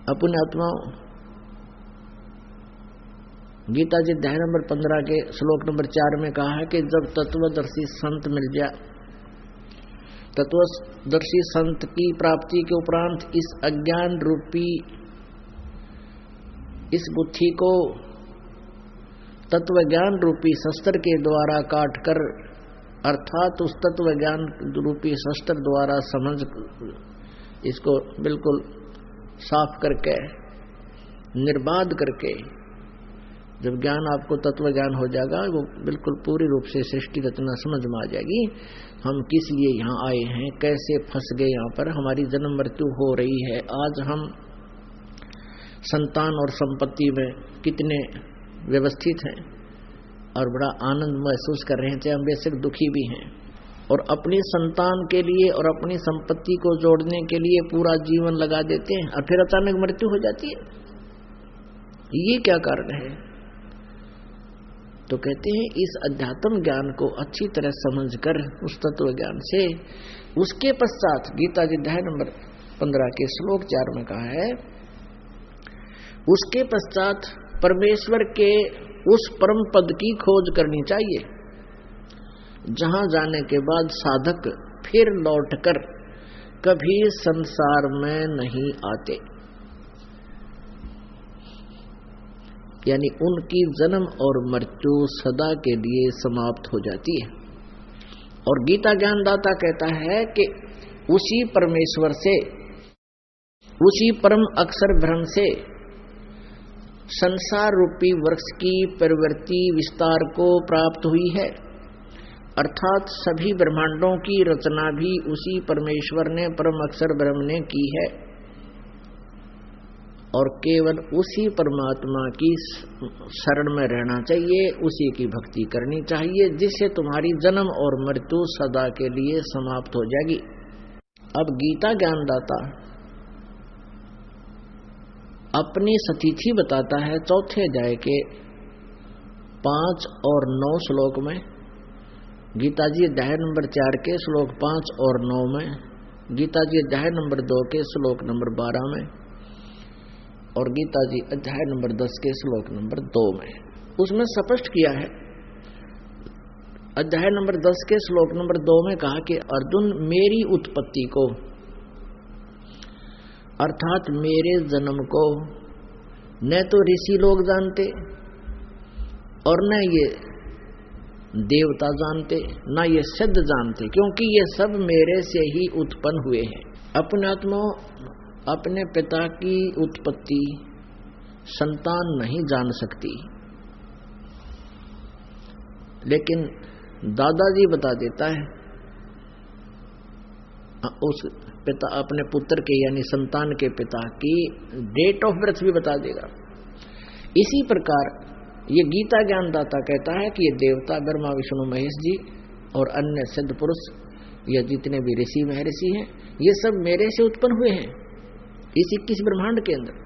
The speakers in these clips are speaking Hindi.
अपने आत्माओं, गीता जी अध्याय नंबर 15 के श्लोक नंबर 4 में कहा है कि जब तत्वदर्शी संत मिल जाए, तत्वदर्शी संत की प्राप्ति के उपरांत इस अज्ञान रूपी इस बुद्धि को तत्व ज्ञान रूपी शस्त्र के द्वारा काटकर, अर्थात उस तत्व ज्ञान रूपी शस्त्र द्वारा समझ इसको बिल्कुल साफ करके, निर्बाध करके, जब ज्ञान आपको तत्व ज्ञान हो जाएगा, वो बिल्कुल पूरी रूप से सृष्टि रचना समझ में आ जाएगी। हम किस लिए यहाँ आए हैं, कैसे फंस गए यहाँ पर, हमारी जन्म मृत्यु हो रही है, आज हम संतान और संपत्ति में कितने व्यवस्थित हैं और बड़ा आनंद महसूस कर रहे हैं, चाहे हम बेशक दुखी भी हैं, और अपनी संतान के लिए और अपनी संपत्ति को जोड़ने के लिए पूरा जीवन लगा देते हैं और फिर अचानक मृत्यु हो जाती है। ये क्या कारण है? तो कहते हैं इस अध्यात्म ज्ञान को अच्छी तरह समझकर उस तत्व ज्ञान से, उसके पश्चात गीता जी अध्याय नंबर 15 के श्लोक 4 में कहा है, उसके पश्चात परमेश्वर के उस परम पद की खोज करनी चाहिए जहां जाने के बाद साधक फिर लौटकर कभी संसार में नहीं आते, यानी उनकी जन्म और मृत्यु सदा के लिए समाप्त हो जाती है। और गीता ज्ञानदाता कहता है कि उसी परमेश्वर से, उसी परम अक्षर ब्रह्म से संसार रूपी वृक्ष की प्रवृत्ति विस्तार को प्राप्त हुई है, अर्थात सभी ब्रह्मांडों की रचना भी उसी परमेश्वर ने, परम अक्षर ब्रह्म ने की है, और केवल उसी परमात्मा की शरण में रहना चाहिए, उसी की भक्ति करनी चाहिए, जिससे तुम्हारी जन्म और मृत्यु सदा के लिए समाप्त हो जाएगी। अब गीता ज्ञानदाता अपनी सतिथि बताता है चौथे अध्याय के 5 और 9 श्लोक में, गीता जी अध्याय नंबर 4 के श्लोक 5 और 9 में, गीता जी अध्याय नंबर 2 के श्लोक नंबर 12 में, और गीता जी अध्याय नंबर 10 के श्लोक नंबर 2 में। उसमें स्पष्ट किया है, अध्याय नंबर 10 के श्लोक नंबर 2 में कहा कि अर्जुन, मेरी उत्पत्ति को, अर्थात मेरे जन्म को न तो ऋषि लोग जानते और न ये देवता जानते, न ये सिद्ध जानते, क्योंकि ये सब मेरे से ही उत्पन्न हुए हैं। अपने आत्मा, अपने पिता की उत्पत्ति संतान नहीं जान सकती, लेकिन दादाजी बता देता है, उस पिता अपने पुत्र के यानी संतान के पिता की डेट ऑफ बर्थ भी बता देगा। इसी प्रकार ये गीता ज्ञानदाता कहता है कि ये देवता ब्रह्मा विष्णु महेश जी और अन्य सिद्ध पुरुष, ये जितने भी ऋषि महर्षि हैं, ये सब मेरे से उत्पन्न हुए हैं इस 21 ब्रह्मांड के अंदर।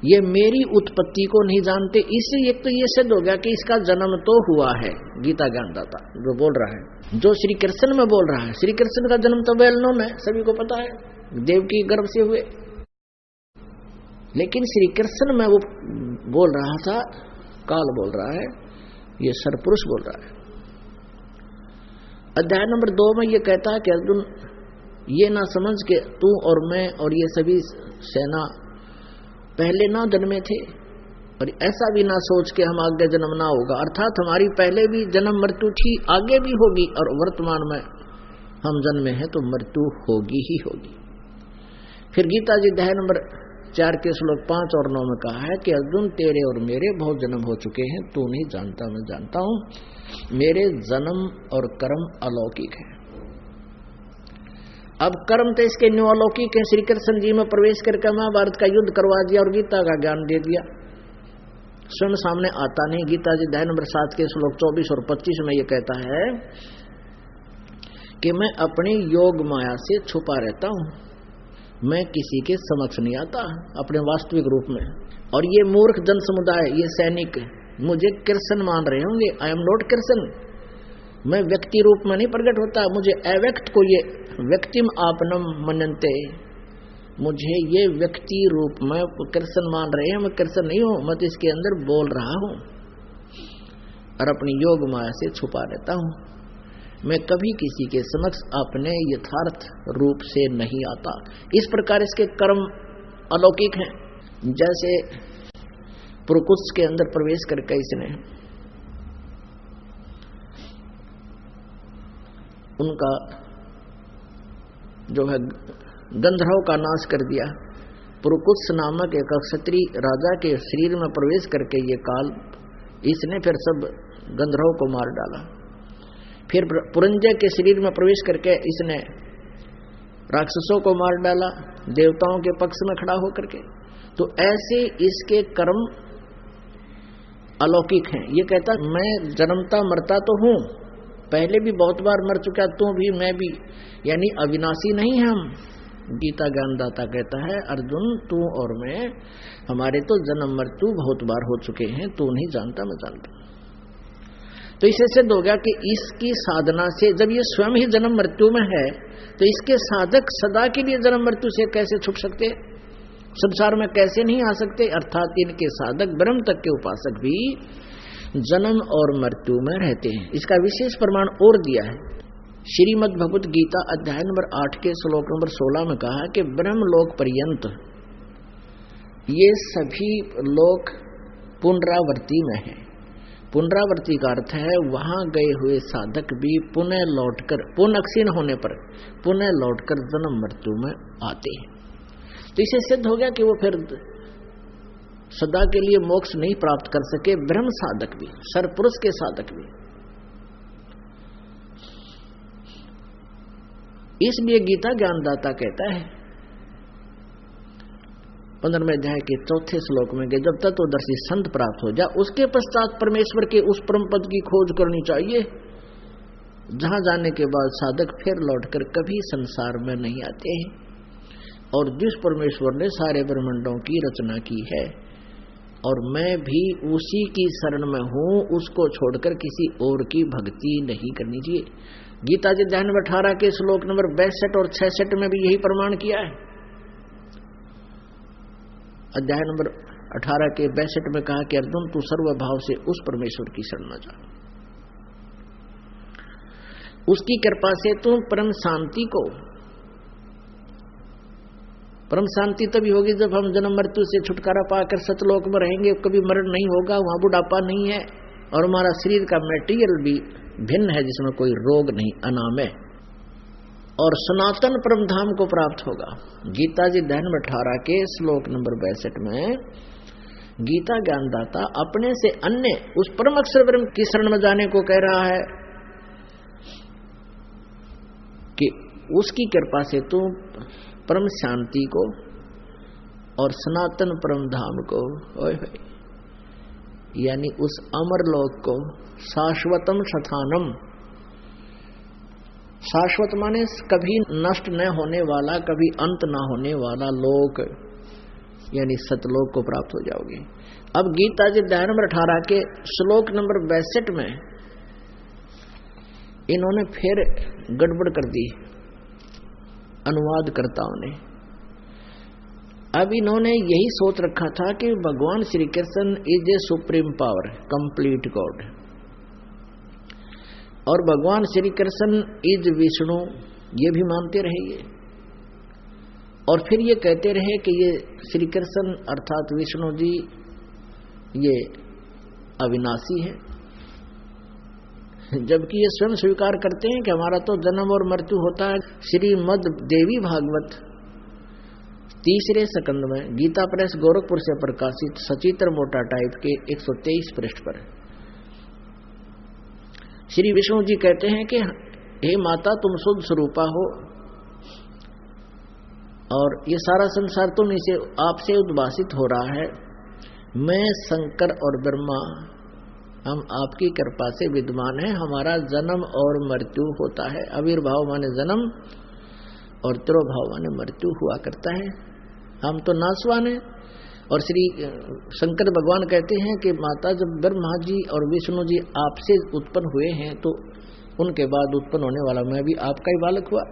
ये मेरी उत्पत्ति को नहीं जानते, इससे एक तो ये सिद्ध हो गया कि इसका जन्म तो हुआ है। गीता ज्ञानदाता जो बोल रहा है, जो श्री कृष्ण में बोल रहा है, श्री कृष्ण का जन्म तो वेल नोन है, सभी को पता है, देव की गर्भ से हुए। लेकिन श्री कृष्ण में वो बोल रहा था, काल बोल रहा है, ये सरपुरुष बोल रहा है। अध्याय नंबर 2 में ये कहता है कि अर्जुन, ये ना समझ के तू और मैं और ये सभी सेना पहले ना जन्मे थे, और ऐसा भी ना सोच के हम आगे जन्म ना होगा, अर्थात हमारी पहले भी जन्म मृत्यु थी, आगे भी होगी, और वर्तमान में हम जन्मे हैं तो मृत्यु होगी ही होगी। फिर गीता जी अध्याय नंबर 4 के श्लोक 5 और 9 में कहा है कि अर्जुन, तेरे और मेरे बहुत जन्म हो चुके हैं, तू नहीं जानता, मैं जानता हूं, मेरे जन्म और कर्म अलौकिक है। अब कर्म तो इसके न्यू अलौकिक है। श्री कृष्ण जी में प्रवेश करके महाभारत का युद्ध करवा दिया और गीता का ज्ञान दे दिया, स्वयं सामने आता नहीं। गीता जी अध्याय नंबर 7 के श्लोक 24 और 25 में ये कहता है कि मैं अपनी योग माया से छुपा रहता हूं, मैं किसी के समक्ष नहीं आता अपने वास्तविक रूप में। और ये मूर्ख जन समुदाय, ये सैनिक मुझे कृष्ण मान रहे होंगे, आई एम नॉट कृष्ण, मैं व्यक्ति रूप में नहीं प्रकट होता, मुझे अव्यक्त को ये व्यक्तिम आपनम मनन्ते, मुझे ये व्यक्ति रूप में कृष्ण मान रहे हैं, मैं कृष्ण नहीं हूं, मैं तो इसके अंदर बोल रहा हूं और अपनी योग माया से छुपा रहता हूं। मैं कभी किसी के समक्ष अपने यथार्थ रूप से नहीं आता। इस प्रकार इसके कर्म अलौकिक हैं। जैसे पुरकुत्स के अंदर प्रवेश करके इसने उनका जो है गंधर्व का नाश कर दिया। पुरकुत्स नामक एक क्षत्रिय राजा के शरीर में प्रवेश करके ये काल इसने फिर सब गंधर्व को मार डाला। फिर पुरंजय के शरीर में प्रवेश करके इसने राक्षसों को मार डाला, देवताओं के पक्ष में खड़ा होकर के। तो ऐसे इसके कर्म अलौकिक हैं। ये कहता मैं जन्मता मरता तो हूं, पहले भी बहुत बार मर चुका, तू भी मैं भी, यानी अविनाशी नहीं है हम। गीता ज्ञानदाता कहता है अर्जुन तू और मैं, हमारे तो जन्म मृत्यु बहुत बार हो चुके हैं, तू नहीं जानता मैं जानता। तो इससे सिद्ध हो गया कि इसकी साधना से, जब ये स्वयं ही जन्म मृत्यु में है, तो इसके साधक सदा के लिए जन्म मृत्यु से कैसे छूट सकते, संसार में कैसे नहीं आ सकते। अर्थात इनके साधक ब्रह्म तक के उपासक भी जन्म और मृत्यु में रहते हैं। इसका विशेष प्रमाण और दिया है। श्रीमद् भगवत गीता अध्याय नंबर 8 के श्लोक नंबर 16 में कहा कि ब्रह्मलोक पर्यंत ये सभी लोक पुनरावर्ती में है। पुनरावर्ती का अर्थ है वहां गए हुए साधक भी पुनः लौटकर, पुनः क्षीण होने पर पुनः लौटकर जन्म मृत्यु में आते हैं। तो इसे सिद्ध हो गया कि वो फिर सदा के लिए मोक्ष नहीं प्राप्त कर सके। ब्रह्म साधक भी, सरपुरुष के साधक भी। इसलिए गीता ज्ञानदाता कहता है 15वें अध्याय के 4थे श्लोक में कि जब तत्वदर्शी संत प्राप्त हो जाए उसके पश्चात परमेश्वर के उस परम पद की खोज करनी चाहिए, जहां जाने के बाद साधक फिर लौटकर कभी संसार में नहीं आते हैं। और जिस परमेश्वर ने सारे ब्रह्मांडों की रचना की है और मैं भी उसी की शरण में हूं, उसको छोड़कर किसी और की भक्ति नहीं करनी चाहिए। गीता जी अध्याय नंबर 18 के श्लोक नंबर 62 और 66 में भी यही प्रमाण किया है। अध्याय नंबर 18 के 62 में कहा कि अर्जुन तू सर्वभाव से उस परमेश्वर की शरण में जा, उसकी कृपा से तू परम शांति को, परम शांति तभी होगी जब हम जन्म मृत्यु से छुटकारा पाकर सतलोक में रहेंगे, कभी मरण नहीं होगा, वहां बुढ़ापा नहीं है और हमारा शरीर का मटेरियल भी भिन्न है जिसमें कोई रोग नहीं, अनाम है, और सनातन परम धाम को प्राप्त होगा। गीता जी अध्याय नंबर 18 के श्लोक नंबर 62 में गीता ज्ञानदाता अपने से अन्य उस परम अक्षर ब्रह्म की शरण में जाने को कह रहा है कि उसकी कृपा से तू परम शांति को और सनातन परम धाम को, यानी उस अमर लोक को, शाश्वतम शथानम, शाश्वत माने कभी नष्ट न होने वाला, कभी अंत न होने वाला लोक, यानी सतलोक को प्राप्त हो जाओगे। अब गीता जी अध्याय नंबर 18 के श्लोक नंबर 62 में इन्होंने फिर गड़बड़ कर दी अनुवादकर्ताओं ने। अब इन्होंने यही सोच रखा था कि भगवान Shri Krishna is a supreme power, complete God, और भगवान श्री कृष्ण इज विष्णु, ये भी मानते रहे ये, और फिर ये कहते रहे कि ये श्री कृष्ण अर्थात विष्णु जी ये अविनाशी है, जबकि ये स्वयं स्वीकार करते हैं कि हमारा तो जन्म और मृत्यु होता है। श्रीमद् देवी भागवत 3रे स्कंद में गीता प्रेस गोरखपुर से प्रकाशित सचित्र मोटा टाइप के 123 पृष्ठ पर श्री विष्णु जी कहते हैं कि हे माता तुम शुद्ध स्वरूपा हो और ये सारा संसार तुम इसे आपसे उद्भासित हो रहा है। मैं शंकर और ब्रह्मा हम आपकी कृपा से विद्यमान है, हमारा जन्म और मृत्यु होता है। आविर्भाव माने जन्म और तिरोभाव माने मृत्यु हुआ करता है, हम तो नाशवान है। और श्री शंकर भगवान कहते हैं कि माता जब ब्रह्मा जी और विष्णु जी आपसे उत्पन्न हुए हैं तो उनके बाद उत्पन्न होने वाला मैं भी आपका ही बालक हुआ।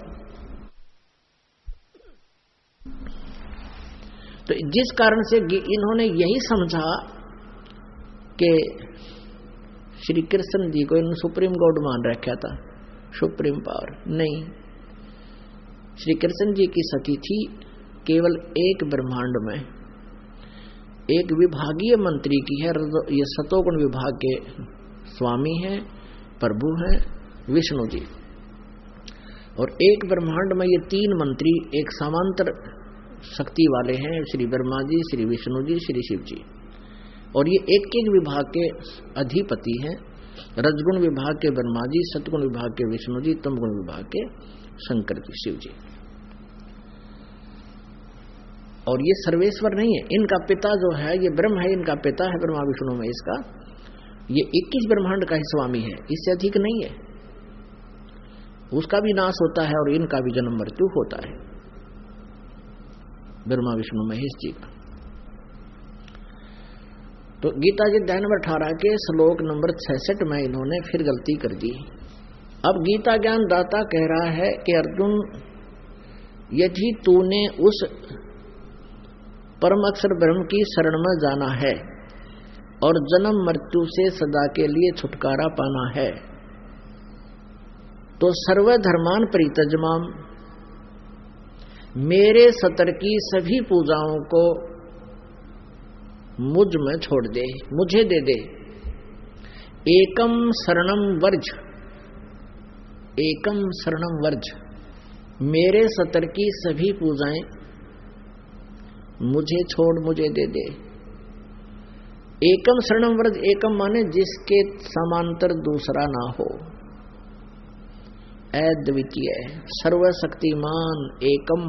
तो जिस कारण से इन्होंने यही समझा कि श्री कृष्ण जी को इन सुप्रीम गॉड मान रखा था, सुप्रीम पावर नहीं। श्री कृष्ण जी की सती थी केवल एक ब्रह्मांड में, एक विभागीय मंत्री की है। ये सतोगुण विभाग के स्वामी हैं, प्रभु हैं विष्णु जी, और एक ब्रह्मांड में ये तीन मंत्री एक समांतर शक्ति वाले हैं, श्री ब्रह्मा जी, श्री विष्णु जी, श्री शिव जी, और ये एक एक विभाग के अधिपति हैं। रजगुण विभाग के ब्रह्मा जी, सतगुण विभाग के विष्णु जी, तमगुण विभाग के शंकर जी, शिव जी। और ये सर्वेश्वर नहीं है, इनका पिता जो है ये ब्रह्म है, इनका पिता है ब्रह्मा विष्णु में, इसका ये 21 ब्रह्मांड का ही स्वामी है, इससे अधिक नहीं है। उसका भी नाश होता है और इनका भी जन्म मृत्यु होता है, ब्रह्मा विष्णु महेश जी का। तो गीता जी अध्याय नंबर 18 के श्लोक नंबर 66 में इन्होंने फिर गलती कर दी। अब गीता ज्ञान दाता कह रहा है कि अर्जुन, यदि तूने उस परम अक्षर ब्रह्म की शरण में जाना है और जन्म मृत्यु से सदा के लिए छुटकारा पाना है, तो सर्वधर्मान परित्यज्यमाम, मेरे सतर की सभी पूजाओं को मुझ में छोड़ दे, मुझे दे दे। एकम शरणम वर्ज, एकम शरणम वर्ज, मेरे सतर की सभी पूजाएं मुझे छोड़, मुझे दे दे। एकम शरणम वर्ज, एकम माने जिसके समांतर दूसरा ना हो, अद्वितीय, सर्वशक्तिमान एकम,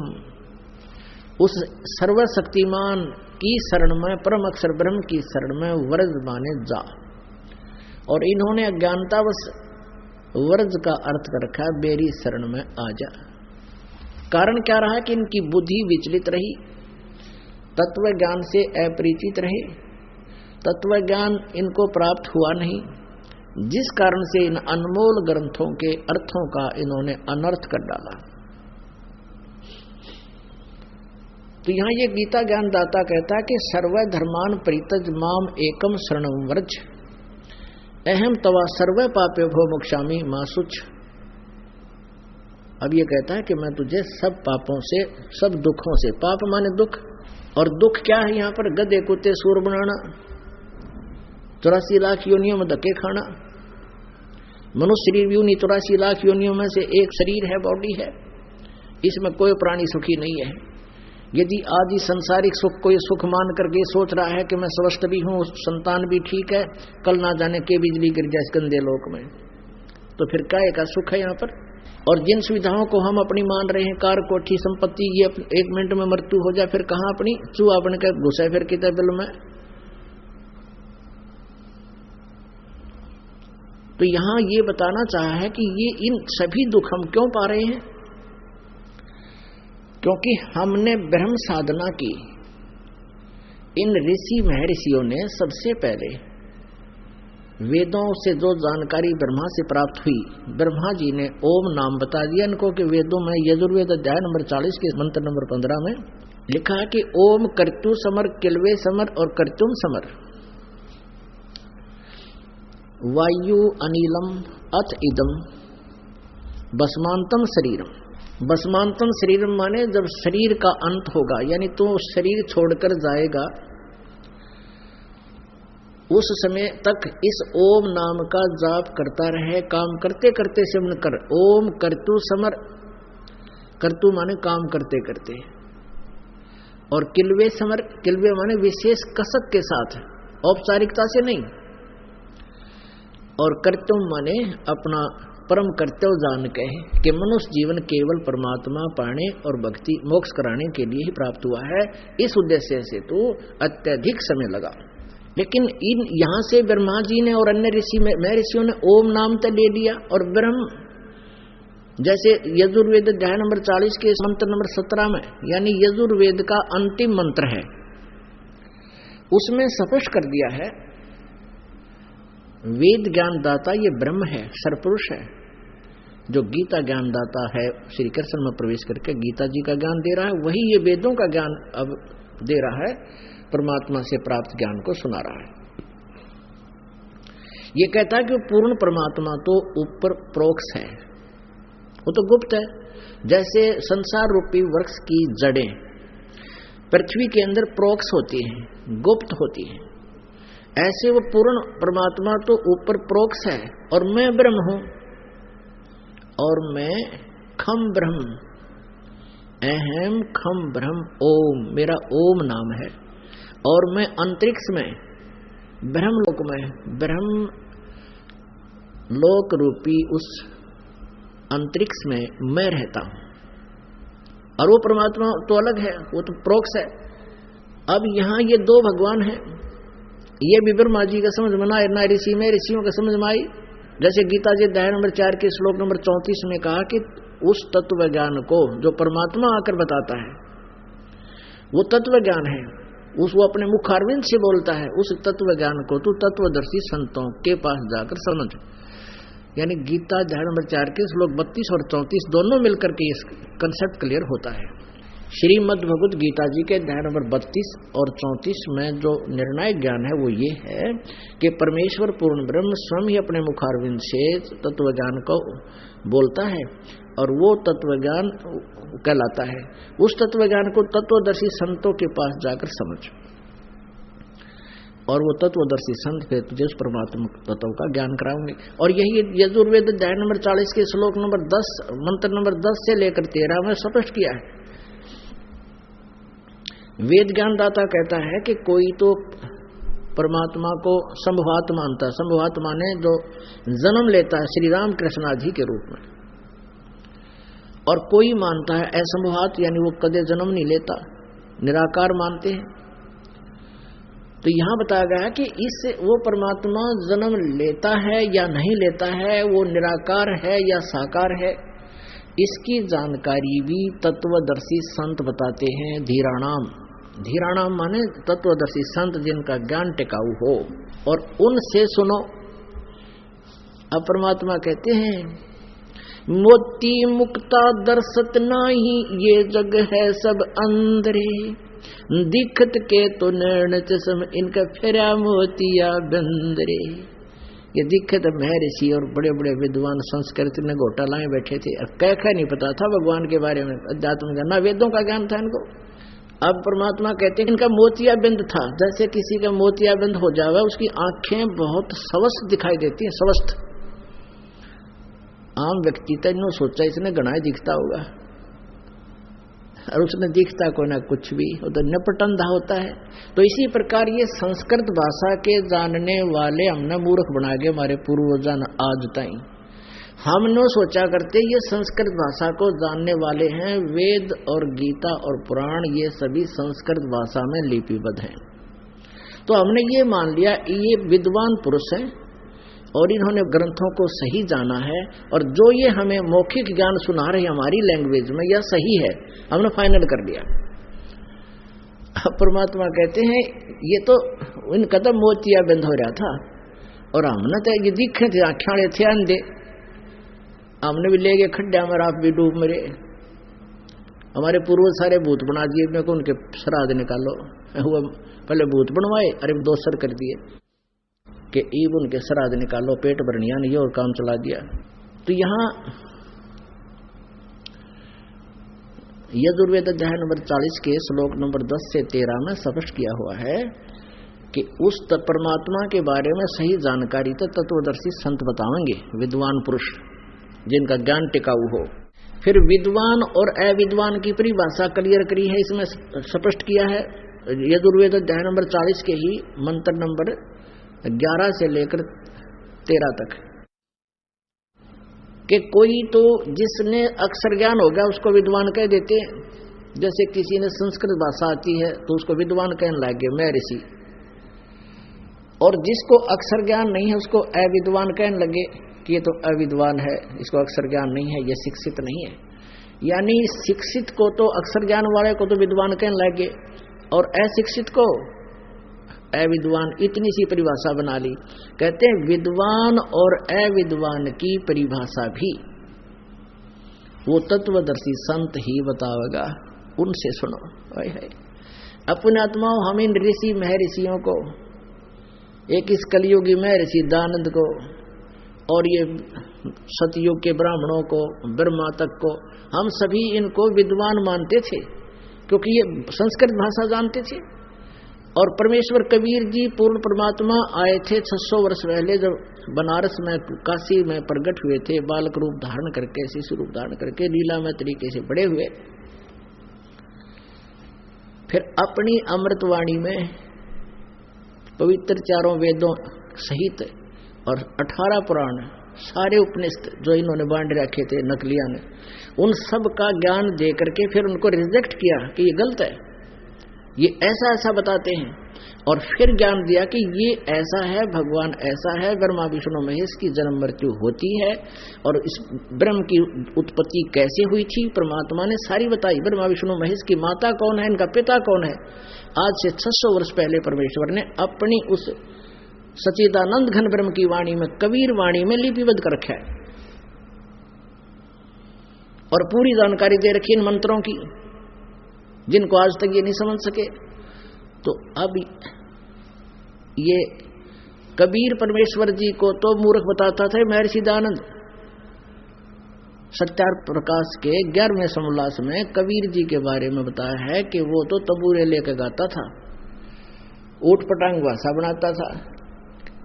उस सर्वशक्तिमान की शरण में, परम अक्षर ब्रह्म की शरण में वर्ज माने जा। और इन्होंने अज्ञानतावश वर्ज का अर्थ कर रखा है मेरी शरण में आ जा। कारण क्या रहा कि इनकी बुद्धि विचलित रही, तत्व ज्ञान से अपरिचित रहे, तत्व ज्ञान इनको प्राप्त हुआ नहीं, जिस कारण से इन अनमोल ग्रंथों के अर्थों का इन्होंने अनर्थ कर डाला। तो यहां ये गीता ज्ञान दाता कहता है कि सर्वधर्मान परित्यज माम एकम शरणम व्रज, अहम तवा सर्व पापे भो मोक्षामि मासुच। अब ये कहता है कि मैं तुझे सब पापों से, सब दुखों से, पाप माने दुख, और दुख क्या है यहाँ पर, गधे कुत्ते सूर बनाना, 84 लाख योनियों में धक्के खाना। मनुष्य शरीर भी 84 लाख योनियों में से एक शरीर है, बॉडी है, इसमें कोई प्राणी सुखी नहीं है। यदि आज ही संसारिक सुख को ये सुख मान करके सोच रहा है कि मैं स्वस्थ भी हूं, संतान भी ठीक है, कल ना जाने के बिजली गिर जाए इस गंदे लोक में, तो फिर काय का सुख है यहाँ पर। और जिन सुविधाओं को हम अपनी मान रहे हैं, कार, कोठी, संपत्ति, ये 1 मिनट में मृत्यु हो जाए, फिर कहाँ अपनी चूहा अपने का घुसा फिर कितने बिल में। तो यहां ये बताना चाहा है कि ये इन सभी दुख हम क्यों पा रहे हैं, क्योंकि हमने ब्रह्म साधना की। इन ऋषि महर्षियों ने सबसे पहले वेदों से जो जानकारी ब्रह्मा से प्राप्त हुई, ब्रह्मा जी ने ओम नाम बता दिया इनको कि वेदों में यजुर्वेद अध्याय नंबर 40 के मंत्र नंबर 15 में लिखा है कि ओम कर्तु समर किलवे समर और कर्तुम समर, वायु अनिलम अथ इदम भस्मांतम शरीरम। भस्मांतम शरीरम माने जब शरीर का अंत होगा, यानी तो शरीर छोड़कर जाएगा, उस समय तक इस ओम नाम का जाप करता रहे, काम करते करते सिमरण कर। ओम कर्तु समर, कर्तु माने काम करते करते, और किलवे समर, किलवे माने विशेष कसक के साथ, औपचारिकता से नहीं, और कर्तुम माने अपना परम कर्तव्य जान के कि मनुष्य जीवन केवल परमात्मा पाने और भक्ति मोक्ष कराने के लिए ही प्राप्त हुआ है, इस उद्देश्य से तो अत्यधिक समय लगा। लेकिन इन यहां से ब्रह्मा जी ने और अन्य ऋषि महर्षियों ने ओम नाम तो ले लिया, और ब्रह्म जैसे यजुर्वेद अध्याय नंबर 40 के मंत्र नंबर 17 में, यानी यजुर्वेद का अंतिम मंत्र है, उसमें स्पष्ट कर दिया है वेद ज्ञान दाता ये ब्रह्म है, सरपुरुष है, जो गीता ज्ञान दाता है, श्री कृष्ण में प्रवेश करके गीता जी का ज्ञान दे रहा है, वही ये वेदों का ज्ञान अब दे रहा है, परमात्मा से प्राप्त ज्ञान को सुना रहा है। ये कहता है कि पूर्ण परमात्मा तो ऊपर प्रोक्ष है, वो तो गुप्त है। जैसे संसार रूपी वृक्ष की जड़ें पृथ्वी के अंदर प्रोक्ष होती हैं, गुप्त होती हैं, ऐसे वो पूर्ण परमात्मा तो ऊपर प्रोक्ष है और मैं ब्रह्म हूं, और मैं खम ब्रह्म, अहम खम ब्रह्म ओम, मेरा ओम नाम है। और मैं अंतरिक्ष में ब्रह्मलोक में, ब्रह्म लोक रूपी उस अंतरिक्ष में मैं रहता हूं, और वो परमात्मा तो अलग है, वो तो प्रोक्ष है। अब यहां ये दो भगवान हैं, ये भी ब्रह्मा जी का समझ में ना ऋषि में, ऋषियों का समझ में आई। जैसे गीता जी अध्याय नंबर 4 के श्लोक नंबर 34 में कहा कि उस तत्व ज्ञान को जो परमात्मा आकर बताता है, वो तत्व ज्ञान है, उस वो अपने मुखारविंद से बोलता है, उस तत्व ज्ञान को तू तत्वदर्शी संतों के पास जाकर समझ। यानी गीता अध्याय नंबर 4 के श्लोक 32 और 34 दोनों मिलकर के इस कंसेप्ट क्लियर होता है। श्रीमद् भगवत गीता जी के अध्याय नंबर 32 और 34 में जो निर्णायक ज्ञान है वो ये है कि परमेश्वर पूर्ण ब्रह्म स्वयं ही अपने मुखारविंद से तत्व ज्ञान को बोलता है, और वो तत्व ज्ञान कहलाता है। उस तत्व ज्ञान को तत्वदर्शी संतों के पास जाकर समझ, और वो तत्वदर्शी संत फिर तुझे उस परमात्मा तत्व का ज्ञान कराएंगे। और यही यजुर्वेद अध्याय नंबर 40 के श्लोक नंबर 10 मंत्र नंबर 10 से लेकर 13 में स्पष्ट किया है। वेद ज्ञानदाता कहता है कि कोई तो परमात्मा को संभवात मानता है, संभवात माने जो जन्म लेता है श्री राम कृष्ण आदि के रूप में, और कोई मानता है असंभवात, यानी वो कदे जन्म नहीं लेता, निराकार मानते हैं। तो यहां बताया गया है कि इस वो परमात्मा जन्म लेता है या नहीं लेता है, वो निराकार है या साकार है, इसकी जानकारी भी तत्वदर्शी संत बताते हैं। धीराणाम, धीराणाम माने तत्वदर्शी संत जिनका ज्ञान टिकाऊ हो, और उनसे सुनो। अब परमात्मा कहते हैं मोती मुक्ता दर्शत नाही, ये जग है सब अंधरे, दिखत के तो नैन चश्म, इनका फेरा मोतिया बंदरे। ये दिखत महर्षि और बड़े बड़े विद्वान संस्कृत में घोटालाएं बैठे थे, क्या नहीं पता था भगवान के बारे में, अध्यात्म ज्ञान, ना वेदों का ज्ञान था इनको। अब परमात्मा कहते हैं इनका मोतिया बिंद था, जैसे किसी का मोतिया बिंद हो जावे, उसकी आंखें बहुत स्वस्थ दिखाई देती हैं, स्वस्थ। आम व्यक्ति तो इन्होंने सोचा इसने गणाए दिखता होगा, और उसने दिखता कोई ना कुछ भी, वो तो निपटंधा होता है। तो इसी प्रकार ये संस्कृत भाषा के जानने वाले हमने मूर्ख बना के हमारे पूर्वजन आज ताई हमने सोचा करते ये संस्कृत भाषा को जानने वाले हैं, वेद और गीता और पुराण ये सभी संस्कृत भाषा में लिपिबद्ध हैं। तो हमने ये मान लिया ये विद्वान पुरुष हैं और इन्होंने ग्रंथों को सही जाना है, और जो ये हमें मौखिक ज्ञान सुना रहे हमारी लैंग्वेज में यह सही है, हमने फाइनल कर लिया। परमात्मा कहते हैं ये तो इनका तो मोतिया बंद हो रहा था, और हमने तो ये दिखे थे आख्याड़े थे अंधे, हमने भी ले गए खड्डे में, आप भी डूब मरे। हमारे पूर्वज सारे भूत बना दिए, मेरे को उनके श्राद्ध निकालो, हुआ पहले भूत बनवाए, अरे दोसर कर दिए कि ईब उनके श्राद्ध निकालो, पेट भरनिया नहीं और काम चला दिया। तो यहाँ यजुर्वेद अध्याय नंबर 40 के श्लोक नंबर 10 से 13 में स्पष्ट किया हुआ है कि उस परमात्मा के बारे में सही जानकारी तो तत्वदर्शी संत बताएंगे, विद्वान पुरुष जिनका ज्ञान टिकाऊ हो। फिर विद्वान और अविद्वान की परिभाषा क्लियर करी है, इसमें स्पष्ट किया है यजुर्वेद अध्याय नंबर 40 के ही मंत्र नंबर 11 से लेकर 13 तक कि कोई तो जिसने अक्षर ज्ञान हो गया उसको विद्वान कह देते हैं। जैसे किसी ने संस्कृत भाषा आती है तो उसको विद्वान कहने लगे महर्षि, और जिसको अक्षर ज्ञान नहीं है उसको अविद्वान कहने लगे कि ये तो अविद्वान है, इसको अक्षर ज्ञान नहीं है, ये शिक्षित नहीं है। यानी शिक्षित को तो अक्षर ज्ञान वाले को तो विद्वान कहने लगे, और अशिक्षित को अविद्वान, इतनी सी परिभाषा बना ली। कहते हैं विद्वान और अविद्वान की परिभाषा भी वो तत्वदर्शी संत ही बतावेगा, उनसे सुनो। अपने आत्माओं हम इन ऋषि महर्षियों को, एक इस कलयुगी महर्षि दानंद को और ये सतयुग के ब्राह्मणों को, ब्रह्मा तक को, हम सभी इनको विद्वान मानते थे क्योंकि ये संस्कृत भाषा जानते थे। और परमेश्वर कबीर जी पूर्ण परमात्मा आए थे 600 वर्ष पहले, जब बनारस में काशी में प्रकट हुए थे, बालक रूप धारण करके, शिशु रूप धारण करके लीलामय तरीके से बड़े हुए। फिर अपनी अमृतवाणी में पवित्र 4 वेदों सहित और 18 पुराण, सारे उपनिषद जो इन्होंने बांट रखे थे नकलिया ने, उन सब का ज्ञान दे करके फिर उनको रिजेक्ट किया कि ये गलत है, ये ऐसा ऐसा बताते हैं। और फिर ज्ञान दिया कि ये ऐसा है, भगवान ऐसा है, ब्रह्मा विष्णु महेश की जन्म मृत्यु होती है। और इस ब्रह्म की उत्पत्ति कैसे हुई थी परमात्मा ने सारी बताई। ब्रह्मा विष्णु महेश की माता कौन है, इनका पिता कौन है। आज से 600 वर्ष पहले परमेश्वर ने अपनी उस सच्चिदानंद घन ब्रह्म की वाणी में, कबीर वाणी में लिपिबद्ध कर रखा है और पूरी जानकारी दे रखी इन मंत्रों की, जिनको आज तक ये नहीं समझ सके। तो अब ये कबीर परमेश्वर जी को तो मूर्ख बताता था महर्षि दानंद। सत्यार्थ प्रकाश के 11वें समोल्लास में कबीर जी के बारे में बताया है कि वो तो तबूरे लेकर गाता था, ऊट पटांग भाषा बनाता था।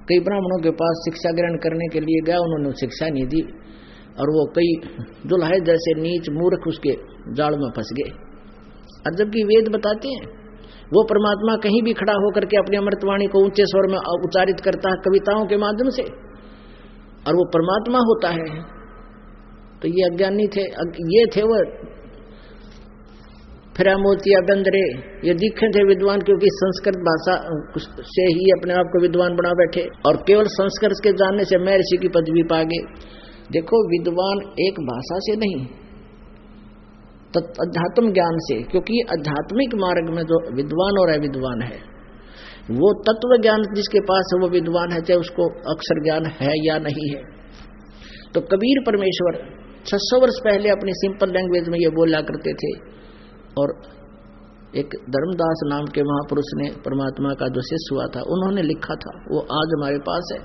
कई ब्राह्मणों के पास शिक्षा ग्रहण करने के लिए गया, उन्होंने शिक्षा नहीं दी और वो कई दुल्हे जैसे नीच मूर्ख उसके जाल में फंस गए। और जबकि वेद बताते हैं, वो परमात्मा कहीं भी खड़ा होकर के अपनी अमृतवाणी को ऊंचे स्वर में उच्चारित करता है कविताओं के माध्यम से, और वो परमात्मा होता है। तो ये अज्ञानी थे, ये थे वो फिरा मोतिया बंदरे, ये दिखे थे विद्वान, क्योंकि संस्कृत भाषा से ही अपने आप को विद्वान बना बैठे और केवल संस्कृत के जानने से महर्षि की पदवी पा गए। देखो, विद्वान एक भाषा से नहीं, अध्यात्म ज्ञान से, क्योंकि आध्यात्मिक मार्ग में जो विद्वान और अविद्वान है, वो तत्व ज्ञान जिसके पास है वो विद्वान है, चाहे उसको अक्षर ज्ञान है या नहीं है। तो कबीर परमेश्वर 600 वर्ष पहले अपनी सिंपल लैंग्वेज में ये बोला करते थे। और एक धर्मदास नाम के महापुरुष ने, परमात्मा का जो शिष्य हुआ था, उन्होंने लिखा था, वो आज हमारे पास है।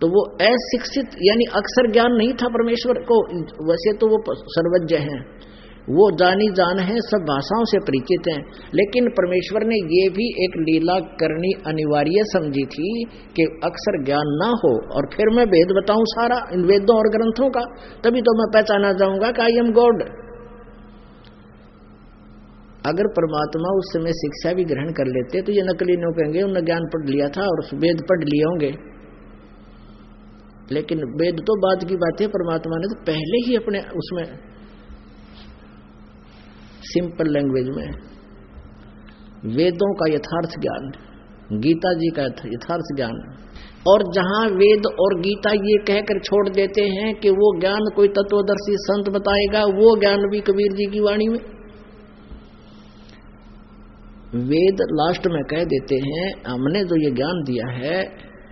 तो वो अशिक्षित यानी अक्षर ज्ञान नहीं था परमेश्वर को, वैसे तो वो सर्वज्ञ हैं, वो जानी जान है, सब भाषाओं से परिचित हैं, लेकिन परमेश्वर ने ये भी एक लीला करनी अनिवार्य समझी थी कि अक्षर ज्ञान ना हो और फिर मैं वेद बताऊं सारा इन वेदों और ग्रंथों का, तभी तो मैं पहचाना जाऊंगा कि आई एम गॉड। अगर परमात्मा उस समय शिक्षा भी ग्रहण कर लेते तो ये नकली नो कहेंगे उन्होंने ज्ञान पढ़ लिया था और वेद पढ़ लिए होंगे, लेकिन वेद तो बाद की बात है। परमात्मा ने तो पहले ही अपने उसमें सिंपल लैंग्वेज में वेदों का यथार्थ ज्ञान, गीता जी का यथार्थ ज्ञान, और जहां वेद और गीता ये कहकर छोड़ देते हैं कि वो ज्ञान कोई तत्वदर्शी संत बताएगा, वो ज्ञान भी कबीर जी की वाणी में। वेद लास्ट में कह देते हैं, हमने जो ये ज्ञान दिया है,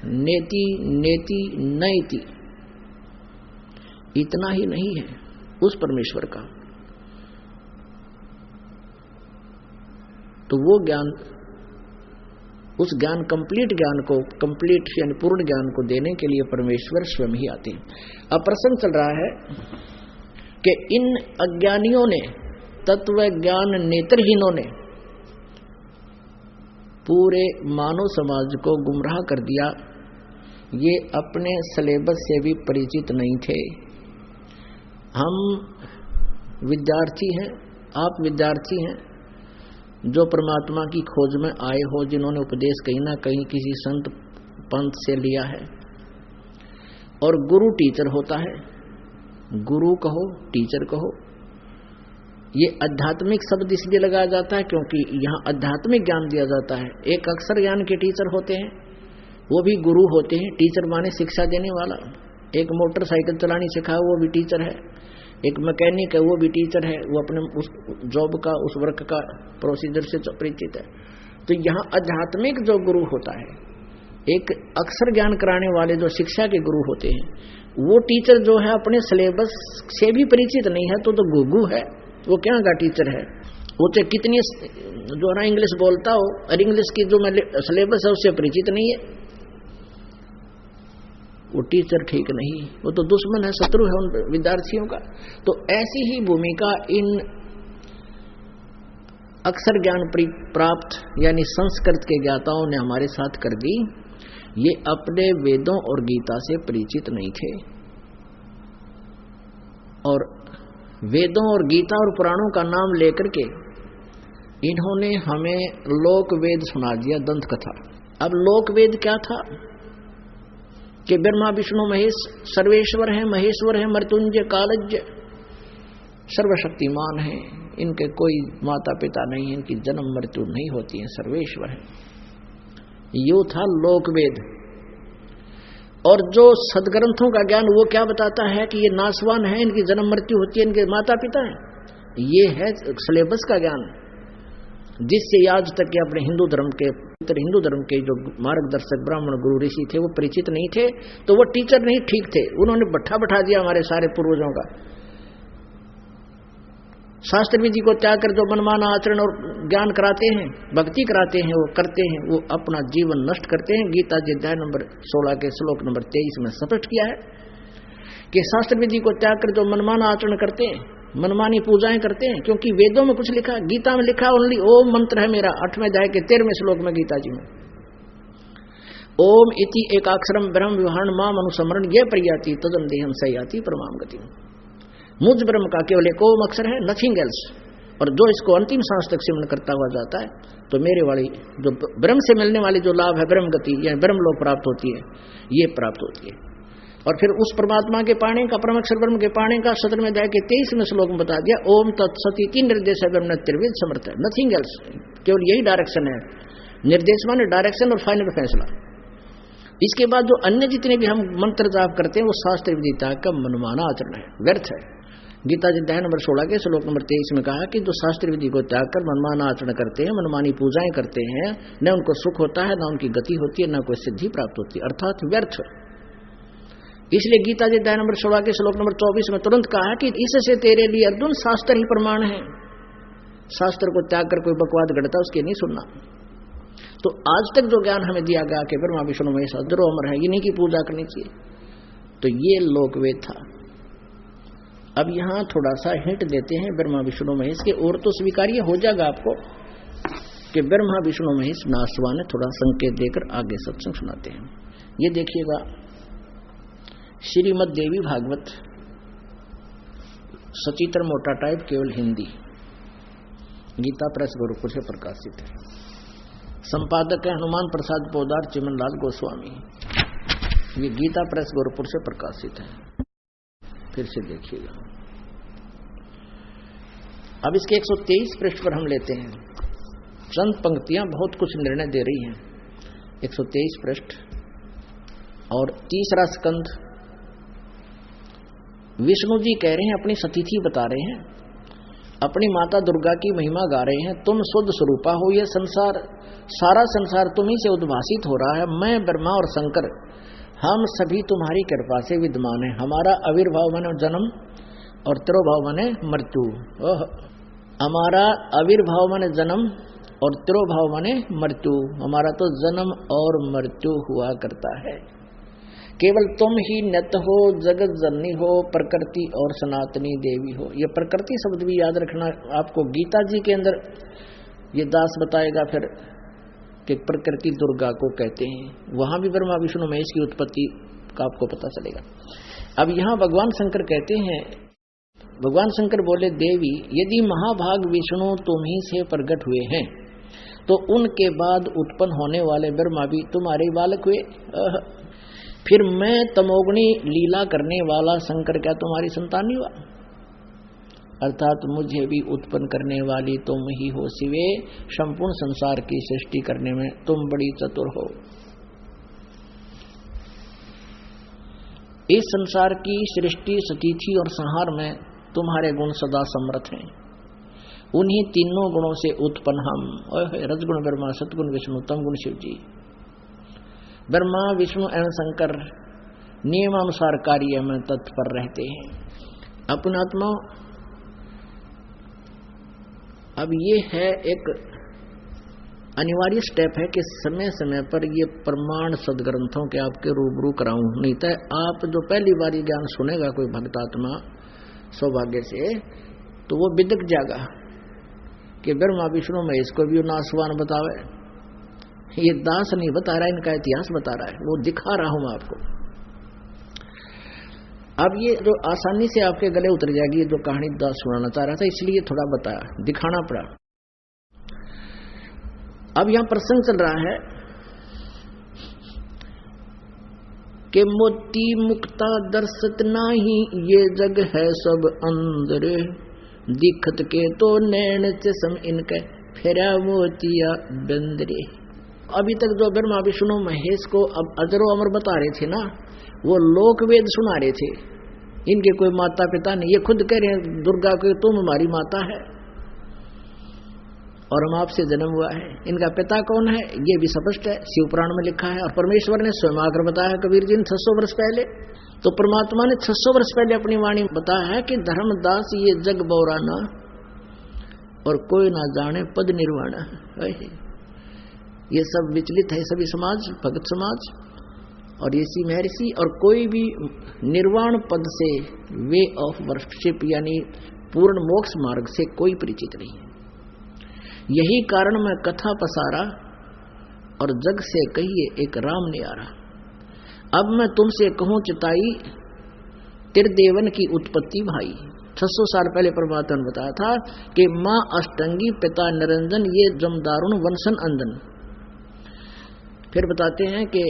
नेति नेति नैति, इतना ही नहीं है उस परमेश्वर का। तो वो ज्ञान, उस ज्ञान, कंप्लीट ज्ञान को, कंप्लीट यानी पूर्ण ज्ञान को देने के लिए परमेश्वर स्वयं ही आते हैं। अब प्रश्न चल रहा है कि इन अज्ञानियों ने, तत्व ज्ञान नेत्रहीनों ने पूरे मानव समाज को गुमराह कर दिया। ये अपने सिलेबस से भी परिचित नहीं थे। हम विद्यार्थी हैं, आप विद्यार्थी हैं, जो परमात्मा की खोज में आए हो, जिन्होंने उपदेश कहीं ना कहीं किसी संत पंथ से लिया है। और गुरु टीचर होता है, गुरु कहो टीचर कहो, ये आध्यात्मिक शब्द इसलिए लगाया जाता है क्योंकि यहाँ आध्यात्मिक ज्ञान दिया जाता है। एक अक्षर ज्ञान के टीचर होते हैं, वो भी गुरु होते हैं। टीचर माने शिक्षा देने वाला। एक मोटरसाइकिल चलानी सिखाए वो भी टीचर है, एक मैकेनिक है वो भी टीचर है, वो अपने उस जॉब का, उस वर्क का प्रोसीजर से परिचित है। तो यहाँ आध्यात्मिक जो गुरु होता है, एक अक्षर ज्ञान कराने वाले जो शिक्षा के गुरु होते हैं, वो टीचर जो है अपने सिलेबस से भी परिचित नहीं है तो गुगु है। वो क्या का टीचर है? वो चाहे कितनी जो ना इंग्लिश बोलता हो और इंग्लिश की जो सिलेबस है उससे परिचित नहीं है, वो टीचर ठीक नहीं, वो तो दुश्मन है, शत्रु है उन विद्यार्थियों का। तो ऐसी ही भूमिका इन अक्षर ज्ञान प्राप्त यानी संस्कृत के ज्ञाताओं ने हमारे साथ कर दी। ये अपने वेदों और गीता से परिचित नहीं थे, और वेदों और गीता और पुराणों का नाम लेकर के इन्होंने हमें लोक वेद सुना दिया, दंत कथा। अब लोक वेद क्या था कि ब्रह्मा विष्णु महेश सर्वेश्वर हैं, महेश्वर हैं, मृत्युंजय कालज्ञ सर्वशक्तिमान हैं, इनके कोई माता पिता नहीं है, इनकी जन्म मृत्यु नहीं होती है, सर्वेश्वर है। यो था लोक वेद। और जो सदग्रंथों का ज्ञान वो क्या बताता है कि ये नासवान है, इनकी जन्म मृत्यु होती है, इनके माता पिता हैं। ये है सिलेबस का ज्ञान, जिससे आज तक के अपने हिंदू धर्म के जो मार्गदर्शक ब्राह्मण गुरु ऋषि थे वो परिचित नहीं थे। तो वो टीचर नहीं ठीक थे, उन्होंने बैठा दिया हमारे सारे पूर्वजों का। शास्त्र विधि को त्याग कर जो मनमाना आचरण और ज्ञान कराते हैं, भक्ति कराते हैं, वो करते हैं, वो अपना जीवन नष्ट करते हैं। गीता जी अध्याय नंबर 16 के श्लोक नंबर 23 में स्पष्ट किया है कि शास्त्र विधि को त्याग कर जो मनमाना आचरण करते हैं, मनमानी पूजाएं करते हैं, क्योंकि वेदों में कुछ लिखा, गीता में लिखा ओनली ओम मंत्र है मेरा, 8वें अध्याय के 13वें श्लोक में गीता जी में ओम इति एकाक्षरम ब्रह्म विवहरण माम अनुसमरण ये प्रयाति तदम देहम सयाति परमाम गति। मुझ ब्रह्म का केवल एक ओम अक्षर है, नथिंग एल्स। और जो इसको अंतिम सांस तक सिमरण करता हुआ जाता है तो मेरे वाली जो ब्रह्म से मिलने वाली जो लाभ है ब्रह्म गति यानी ब्रह्म लोक प्राप्त होती है, ये प्राप्त होती है। और फिर उस परमात्मा के पाने का, परमाक्षर ब्रह्म के पाने का 17वें अध्याय के 23वें श्लोक में बता दिया ओम तत्सत इति निर्देश है ब्रह्म त्रिविध समर्थ है, नथिंग एल्स। केवल यही डायरेक्शन है, निर्देश माने डायरेक्शन और फाइनल फैसला। इसके बाद जो अन्य जितने भी हम मंत्र जाप करते हैं वो शास्त्र विदिता का मनमाना आचरण है, व्यर्थ है। गीता जी अध्याय नंबर 16 के श्लोक नंबर 23 में कहा कि जो शास्त्र विधि को त्याग कर मनमाना आचरण करते हैं, मनमानी पूजाएं करते हैं, न उनको सुख होता है, न उनकी गति होती है, न कोई सिद्धि प्राप्त होती है, अर्थात व्यर्थ। इसलिए गीता जी अध्याय नंबर 16 के श्लोक नंबर 24 में तुरंत कहा कि इससे तेरे लिए अर्जुन शास्त्र ही प्रमाण है। शास्त्र को त्याग कर कोई बकवाद गढ़ता उसके नहीं सुनना। तो आज तक जो ज्ञान हमें दिया गया कि ब्रह्मा विष्णु महेश अजरो अमर है, इन्हीं की पूजा करनी चाहिए, तो ये लोकवेद था। अब यहां थोड़ा सा हिंट देते हैं ब्रह्मा विष्णु महेश के, और तो स्वीकार्य हो जाएगा आपको कि ब्रह्मा विष्णु महेश नासवान है। थोड़ा संकेत देकर आगे सत्संग सुनाते हैं। ये देखिएगा श्रीमद् देवी भागवत सचित्र मोटा टाइप केवल हिंदी, गीता प्रेस गोरखपुर से प्रकाशित है। संपादक है हनुमान प्रसाद पोदार चिमनलाल गोस्वामी। ये गीता प्रेस गोरखपुर से प्रकाशित है। फिर से देखिएगा। अब इसके 123 पृष्ठ पर हम लेते हैं। चंद पंक्तियां बहुत कुछ निर्णय दे रही हैं। 123 पृष्ठ और 3रा स्कंध। विष्णु जी कह रहे हैं, अपनी सतिथि बता रहे हैं, अपनी माता दुर्गा की महिमा गा रहे हैं। तुम शुद्ध स्वरूपा हो, यह संसार, सारा संसार तुम्ही से उद्भासित हो रहा है। मैं ब्रह्मा और शंकर हम सभी तुम्हारी कृपा से विद्यमान है। हमारा आविर्भाव माने जन्म और तिरोभाव माने मृत्यु। हमारा आविर्भाव माने जन्म और तिरोभाव माने मृत्यु। हमारा तो जन्म और मृत्यु हुआ करता है। केवल तुम ही नित्य हो, जगत जननी हो, प्रकृति और सनातनी देवी हो। ये प्रकृति शब्द भी याद रखना आपको, गीता जी के अंदर ये दास बताएगा फिर कि प्रकृति दुर्गा को कहते हैं। वहां भी ब्रह्मा विष्णु महेश की उत्पत्ति का आपको पता चलेगा। अब यहां भगवान शंकर कहते हैं, भगवान शंकर बोले, देवी यदि महाभाग विष्णु तुम ही से प्रकट हुए हैं तो उनके बाद उत्पन्न होने वाले ब्रह्मा भी तुम्हारे बालक हुए। फिर मैं तमोगुणी लीला करने वाला शंकर क्या तुम्हारी संतान नहीं हुआ? अर्थात मुझे भी उत्पन्न करने वाली तुम ही हो शिवे। संपूर्ण संसार की सृष्टि करने में तुम बड़ी चतुर हो। इस संसार की सृष्टि, स्थिति और संहार में तुम्हारे गुण सदा समर्थ हैं। उन्हीं तीनों गुणों से उत्पन्न हम, रजगुण ब्रह्मा, सतगुण विष्णु, तमगुण शिव जी। ब्रह्मा विष्णु एवं शंकर नियमानुसार कार्य में तत्पर रहते हैं। अपनात्मा अब ये है एक अनिवार्य स्टेप है कि समय समय पर ये प्रमाण सदग्रंथों के आपके रूबरू कराऊं, नहीं तो आप जो पहली बार ये ज्ञान सुनेगा कोई भक्तात्मा सौभाग्य से, तो वो बिदक जाएगा कि ब्रह्मा विष्णु महेश को भी नासवान बतावे। ये दास नहीं बता रहा, इनका इतिहास बता रहा है, वो दिखा रहा हूं मैं आपको। अब ये जो आसानी से आपके गले उतर जाएगी, जो कहानी दास सुनाना चाह रहा था, इसलिए थोड़ा बताया, दिखाना पड़ा। अब यहां प्रसंग चल रहा है कि मोती मुक्ता दर्शत नाही, ये जग है सब अंदर, दिखत के तो नैन चश्म इनके फेरा मोतिया बंदरे। अभी तक जो ब्रह्मा विष्णु महेश को अब अजरो अमर बता रहे थे ना, वो लोक वेद सुना रहे थे। इनके कोई माता पिता नहीं, ये खुद कह रहे हैं दुर्गा को तुम हमारी माता है और हम आपसे जन्म हुआ है। इनका पिता कौन है ये भी स्पष्ट है, शिव पुराण में लिखा है, और परमेश्वर ने स्वयं आकर बताया है कबीर जी ने 600 वर्ष पहले। तो परमात्मा ने 600 वर्ष पहले अपनी वाणी बताया है कि धर्मदास ये जग बौराना और कोई ना जाने पद निर्वाणा। ये सब विचलित है सभी समाज, भगत समाज और ऋषि महर्षि, और कोई भी निर्वाण पद से, वे ऑफ वर्शिप यानी पूर्ण मोक्ष मार्ग से कोई परिचित नहीं है। यही कारण मैं कथा पसारा और जग से कहिए एक राम ने आरा। अब मैं तुमसे कहूं चिताई, त्रिदेवन की उत्पत्ति भाई। 600 साल पहले परमात्मा ने बताया था कि मां अष्टंगी, पिता निरंजन, ये जमदारुण वंशन अंदन। फिर बताते हैं कि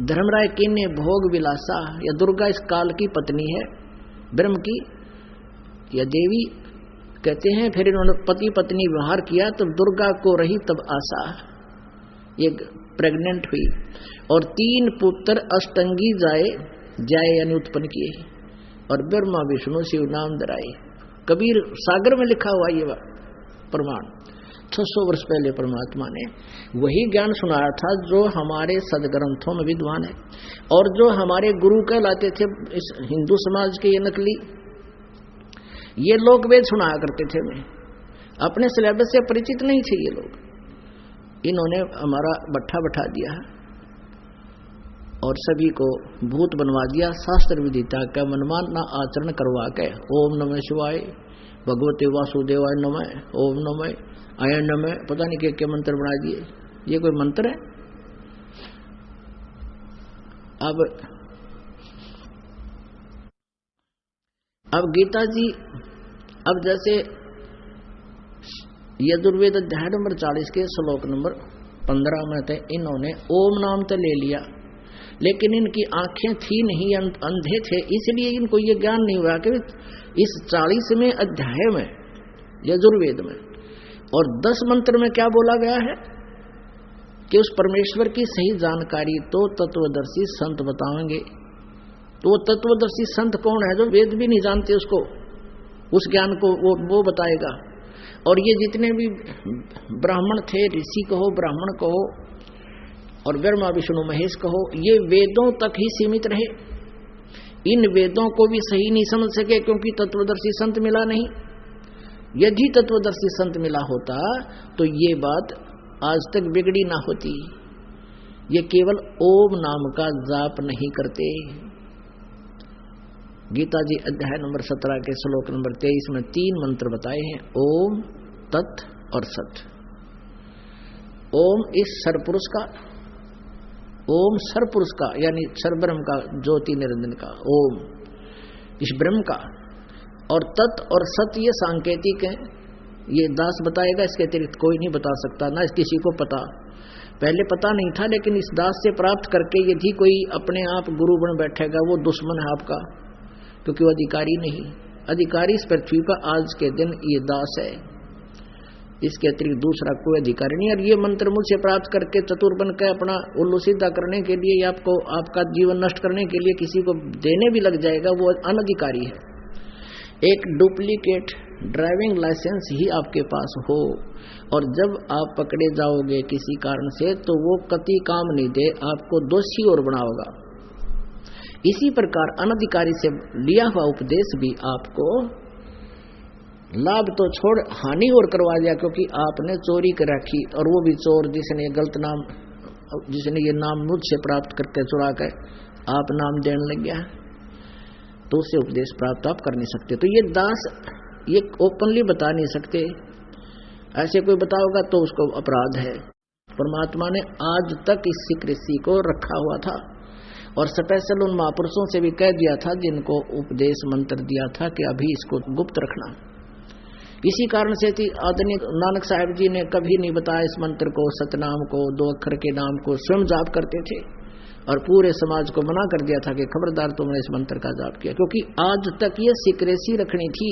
धर्मराय की ने भोग विलासा, या दुर्गा इस काल की पत्नी है ब्रह्म की या देवी कहते हैं। फिर इन्होंने पति पत्नी व्यवहार किया, तब दुर्गा को रही तब आशा, ये प्रेग्नेंट हुई और 3 पुत्र अष्टंगी जाए यानी उत्पन्न किए, और ब्रह्मा विष्णु शिव नाम धराए। कबीर सागर में लिखा हुआ ये प्रमाण 600 वर्ष पहले परमात्मा ने वही ज्ञान सुनाया था जो हमारे सदग्रंथों में विद्वान है, और जो हमारे गुरु कहलाते थे इस हिंदू समाज के ये नकली, ये लोग वेद सुनाया करते थे। मैं अपने सिलेबस से परिचित नहीं थे ये लोग, इन्होंने हमारा बट्ठा बैठा दिया और सभी को भूत बनवा दिया। शास्त्र विदिता का मनमान ना आचरण करवा के ओम नमः शिवाय, भगवते वासुदेवाय नमः, ओम नमः आयन नमः, पता नहीं क्या मंत्र बना दिए। ये कोई मंत्र है? अब गीता जी, अब जैसे यजुर्वेद अध्याय नंबर 40 के श्लोक नंबर 15 में थे, इन्होंने ओम नाम तो ले लिया, लेकिन इनकी आंखें थी नहीं, अंधे थे, इसलिए इनको ये ज्ञान नहीं हुआ कि इस 40वें अध्याय में यजुर्वेद में और 10 मंत्र में क्या बोला गया है कि उस परमेश्वर की सही जानकारी तो तत्वदर्शी संत बताएंगे। तो वो तत्वदर्शी संत कौन है? जो वेद भी नहीं जानते उसको, उस ज्ञान को वो बताएगा। और ये जितने भी ब्राह्मण थे, ऋषि कहो, ब्राह्मण कहो और ब्रह्मा विष्णु महेश कहो, ये वेदों तक ही सीमित रहे। इन वेदों को भी सही नहीं समझ सके क्योंकि तत्वदर्शी संत मिला नहीं। यदि तत्वदर्शी संत मिला होता तो ये बात आज तक बिगड़ी ना होती। ये केवल ओम नाम का जाप नहीं करते। गीता जी अध्याय नंबर 17 के श्लोक नंबर 23 में 3 मंत्र बताए हैं, ओम, तत् और सत। ओम इस सरपुरुष का, ओम सरपुरुष का यानी सरब्रह्म का, ज्योति निरंजन का ओम, इस ब्रह्म का, और तत् और सत ये सांकेतिक है। ये दास बताएगा, इसके अतिरिक्त कोई नहीं बता सकता, ना किसी को पता। पहले पता नहीं था, लेकिन इस दास से प्राप्त करके यदि कोई अपने आप गुरु बन बैठेगा वो दुश्मन है आपका, क्योंकि वो अधिकारी नहीं। अधिकारी इस पृथ्वी का आज के दिन ये दास है, इसके अतिरिक्त दूसरा कोई अधिकारी नहीं। और ये मंत्र मुझसे प्राप्त करके चतुर बनकर अपना उल्लू सीधा करने के लिए, आपको आपका जीवन नष्ट करने के लिए किसी को देने भी लग जाएगा, वो अनधिकारी है। एक डुप्लीकेट ड्राइविंग लाइसेंस ही आपके पास हो और जब आप पकड़े जाओगे किसी कारण से, तो वो कति काम नहीं दे, आपको दोषी और बनाओगा। इसी प्रकार अनधिकारी से लिया हुआ उपदेश भी आपको लाभ तो छोड़ हानि और करवा दिया, क्योंकि आपने चोरी कर रखी, और वो भी चोर जिसने गलत नाम, जिसने ये नाम मुझसे प्राप्त करके चुरा कर आप नाम देने लग गया, तो उससे उपदेश प्राप्त आप कर नहीं सकते। तो ये दास ये ओपनली बता नहीं सकते, ऐसे कोई बताओगा तो उसको अपराध है। परमात्मा ने आज तक इस सीक्रेसी को रखा हुआ था, और स्पेशल उन महापुरुषों से भी कह दिया था जिनको उपदेश मंत्र दिया था कि अभी इसको गुप्त रखना। इसी कारण से आदरणीय नानक साहब जी ने कभी नहीं बताया इस मंत्र को, सतनाम को, 2 अक्षर के नाम को स्वयं जाप करते थे, और पूरे समाज को मना कर दिया था कि खबरदार तुमने इस मंत्र का जाप किया, क्योंकि आज तक ये सीक्रेसी रखनी थी।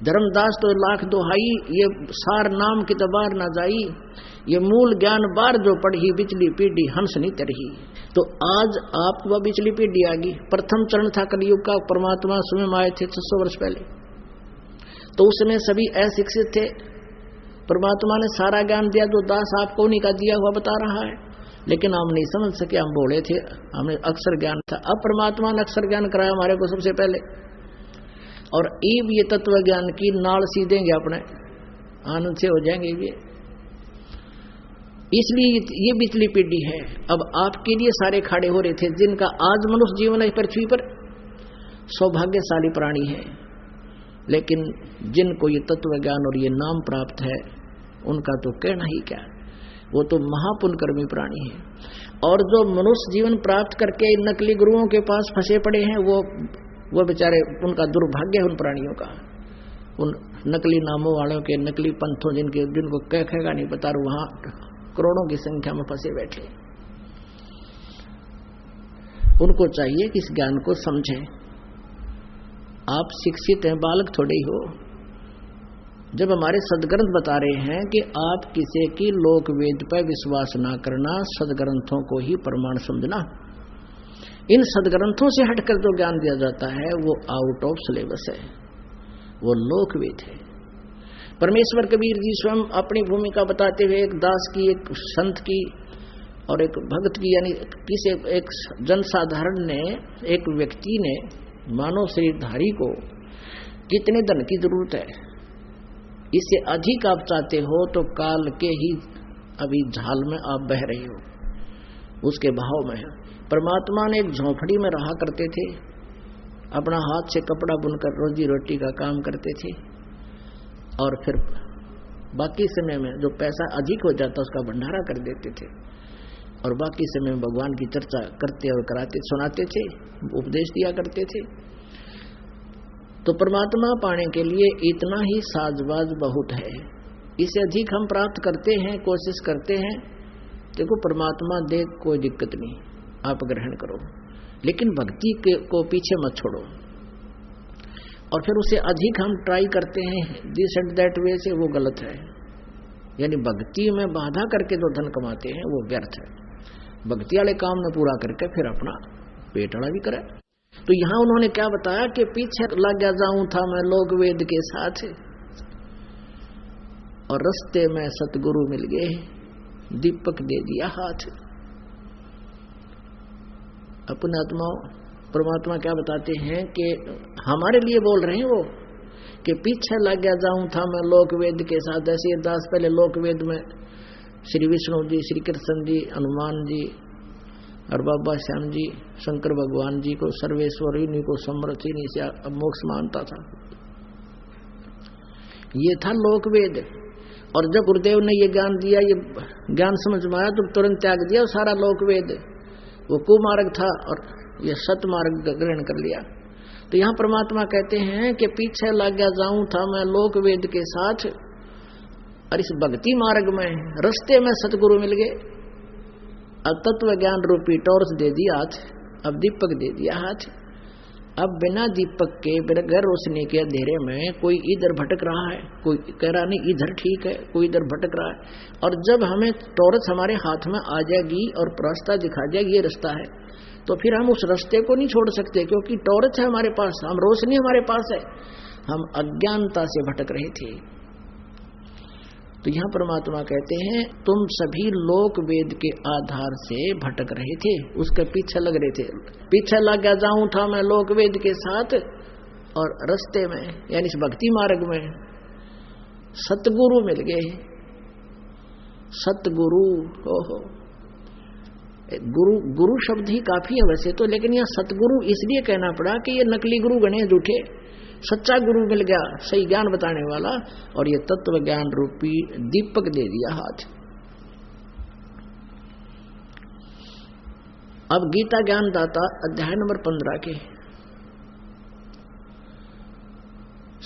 धर्मदास तो लाख दोहाई, ये सार नाम की तबार न जाई, ये मूल ज्ञान बार जो पढ़ी, बिचली पीढ़ी हंस नहीं तरही। तो आज आपको वह बिचली पीढ़ी आ गई। प्रथम चरण था कलयुग का, परमात्मा स्वयं आए थे 600 वर्ष पहले, तो उसमें सभी अशिक्षित थे। परमात्मा ने सारा ज्ञान दिया जो दास आपको नहीं का दिया हुआ बता रहा है, लेकिन हम नहीं समझ सके, हम बोले थे, हमें अक्षर ज्ञान था। अब परमात्मा ने अक्षर ज्ञान कराया हमारे को सबसे पहले, और ईब ये तत्व ज्ञान की नाल सीधेंगे, अपने आनंद से हो जाएंगे ये। इसलिए ये बिचली पीढ़ी है। अब आपके लिए सारे खड़े हो रहे थे, जिनका आज मनुष्य जीवन है पृथ्वी पर सौभाग्यशाली प्राणी है, लेकिन जिनको ये तत्व ज्ञान और ये नाम प्राप्त है उनका तो कहना ही क्या, वो तो महापुण्यकर्मी प्राणी है। और जो मनुष्य जीवन प्राप्त करके नकली गुरुओं के पास फंसे पड़े हैं, वो बेचारे, उनका दुर्भाग्य है उन प्राणियों का, उन नकली नामों वालों के, नकली पंथों जिनको कहेगा नहीं पता, वहां करोड़ों की संख्या में फंसे बैठे। उनको चाहिए कि इस ज्ञान को समझें। आप शिक्षित हैं, बालक थोड़े ही हो। जब हमारे सदग्रंथ बता रहे हैं कि आप किसी की लोक वेद पर विश्वास ना करना, सदग्रंथों को ही प्रमाण समझना, इन सदग्रंथों से हटकर जो ज्ञान दिया जाता है वो आउट ऑफ सिलेबस है, वो लोकवेद है। परमेश्वर कबीर जी स्वयं अपनी भूमिका बताते हुए एक दास की, एक संत की और एक भक्त की, यानी किसी एक जनसाधारण ने, एक व्यक्ति ने मानव शरीरधारी को कितने धन की जरूरत है, इससे अधिक आप चाहते हो तो काल के ही अभी झाल में आप बह रहे हो, उसके भाव में है। परमात्मा ने एक झोंपड़ी में रहा करते थे, अपना हाथ से कपड़ा बुनकर रोजी रोटी का काम करते थे, और फिर बाकी समय में जो पैसा अधिक हो जाता उसका भंडारा कर देते थे, और बाकी समय में भगवान की चर्चा करते और कराते सुनाते थे, उपदेश दिया करते थे। तो परमात्मा पाने के लिए इतना ही साजबाज बहुत है, इससे अधिक हम प्राप्त करते हैं, कोशिश करते हैं। देखो परमात्मा दे, कोई दिक्कत नहीं, आप ग्रहण करो, लेकिन भक्ति को पीछे मत छोड़ो। और फिर उसे अधिक हम ट्राई करते हैं दिस एंड दैट वे से, वो गलत है। यानी भक्ति में बाधा करके जो धन कमाते हैं वो व्यर्थ है। भक्ति वाले काम में पूरा करके फिर अपना पेट अड़ा भी करे। तो यहाँ उन्होंने क्या बताया कि पीछे लग गया जाऊं था मैं लोक वेद के साथ, और रास्ते में सतगुरु मिल गए, दीपक दे दिया हाथ। अपने आत्माओं परमात्मा क्या बताते हैं कि हमारे लिए बोल रहे हैं वो, कि पीछे लग गया जाऊं था मैं लोक वेद के साथ। ऐसे दास पहले लोक वेद में श्री विष्णु जी, श्री कृष्ण जी, हनुमान जी और बाबा श्याम जी, शंकर भगवान जी को सर्वेश्वर, इन्हीं को समर्थ, इन्हीं से मोक्ष मानता था। ये था लोक वेद। और जब गुरुदेव ने ये ज्ञान दिया, ये ज्ञान समझ में आया तो तुरंत त्याग दिया सारा लोक वेद। वो कुमार्ग था और ये सतमार्ग ग्रहण कर लिया। तो यहाँ परमात्मा कहते हैं कि पीछे लग गया जाऊं था मैं लोक वेद के साथ, और इस भक्ति मार्ग में रास्ते में सतगुरु मिल गए। अब तत्व ज्ञान रूपी टॉर्च दे दिया हाथ, अब दीपक दे दिया हाथ। अब बिना दीपक के, बगैर रोशनी के अंधेरे में कोई इधर भटक रहा है, कोई कह रहा नहीं इधर ठीक है, कोई इधर भटक रहा है। और जब हमें टॉर्च हमारे हाथ में आ जाएगी और रास्ता दिखा जाएगी, ये रास्ता है, तो फिर हम उस रास्ते को नहीं छोड़ सकते, क्योंकि टॉर्च है हमारे पास, हम रोशनी हमारे पास है। हम अज्ञानता से भटक रहे थे। तो यहाँ परमात्मा कहते हैं तुम सभी लोक वेद के आधार से भटक रहे थे, उसके पीछे लग रहे थे। पीछे लग जाऊं था मैं लोक वेद के साथ, और रास्ते में यानी इस भक्ति मार्ग में सतगुरु मिल गए। सतगुरु, ओहो, गुरु गुरु शब्द ही काफी है वैसे तो, लेकिन यह सतगुरु इसलिए कहना पड़ा कि ये नकली गुरु गणे झूठे, सच्चा गुरु मिल गया, सही ज्ञान बताने वाला, और ये तत्व ज्ञान रूपी दीपक दे दिया हाथ। अब गीता ज्ञान दाता अध्याय नंबर 15 के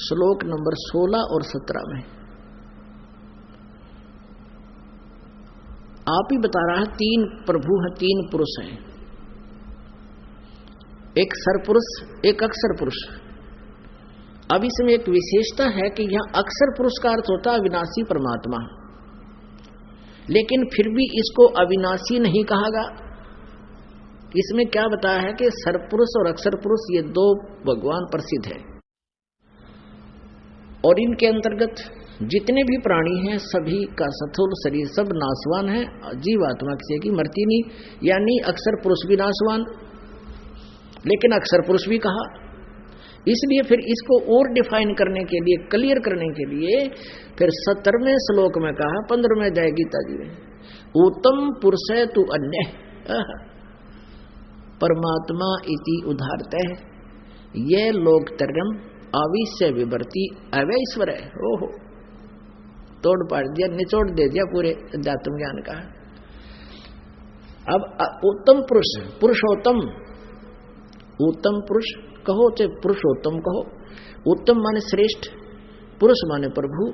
श्लोक नंबर 16 और 17 में आप ही बता रहा है, 3 प्रभु हैं, 3 पुरुष हैं, एक सरपुरुष, एक अक्षर पुरुष। अब इसमें एक विशेषता है कि यहां अक्षर पुरुष का अर्थ होता है अविनाशी परमात्मा, लेकिन फिर भी इसको अविनाशी नहीं कहागा। इसमें क्या बताया है कि सरपुरुष और अक्षर पुरुष ये 2 भगवान प्रसिद्ध है, और इनके अंतर्गत जितने भी प्राणी हैं सभी का स्थूल शरीर सब नाशवान है, जीवात्मा किसी की मरती नहीं, यानी अक्षर पुरुष भी नाशवान, लेकिन अक्षर पुरुष भी कहा। इसलिए फिर इसको और डिफाइन करने के लिए, क्लियर करने के लिए फिर 17वें श्लोक में कहा, 15वें अध्याय गीता जी में, उत्तम पुरुष है तू अन्य परमात्मा इति उदाहरते है, ये लोकतरम आविश्य विवर्ती अवैश्वर है। ओहो, तोड़ पाड़ दिया, निचोड़ दे दिया पूरे अध्यात्म ज्ञान का। अब उत्तम पुरुष, पुरुषोत्तम, उत्तम पुरुष कहो चाहे पुरुषोत्तम कहो, उत्तम माने श्रेष्ठ, पुरुष माने प्रभु,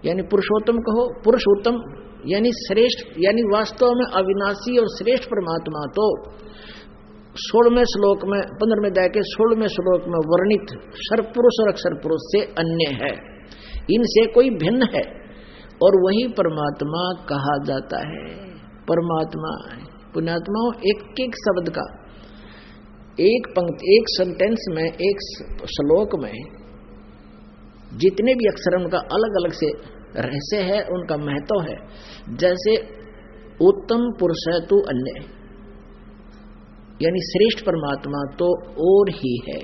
यानी पुरुषोत्तम कहो, पुरुषोत्तम यानी श्रेष्ठ, यानी वास्तव में अविनाशी और श्रेष्ठ परमात्मा तो 16वें श्लोक में, 15वें अध्याय के 16वें श्लोक में वर्णित सरपुरुष और अक्षर पुरुष से अन्य है, इनसे कोई भिन्न है, और वही परमात्मा कहा जाता है। परमात्मा पुण्यात्मा एक एक शब्द का, एक पंक्ति, एक सेंटेंस में, एक श्लोक में जितने भी अक्षर उनका अलग अलग से रहस्य है, उनका महत्व है। जैसे उत्तम पुरुष है तू अन्य, यानी श्रेष्ठ परमात्मा तो और ही है,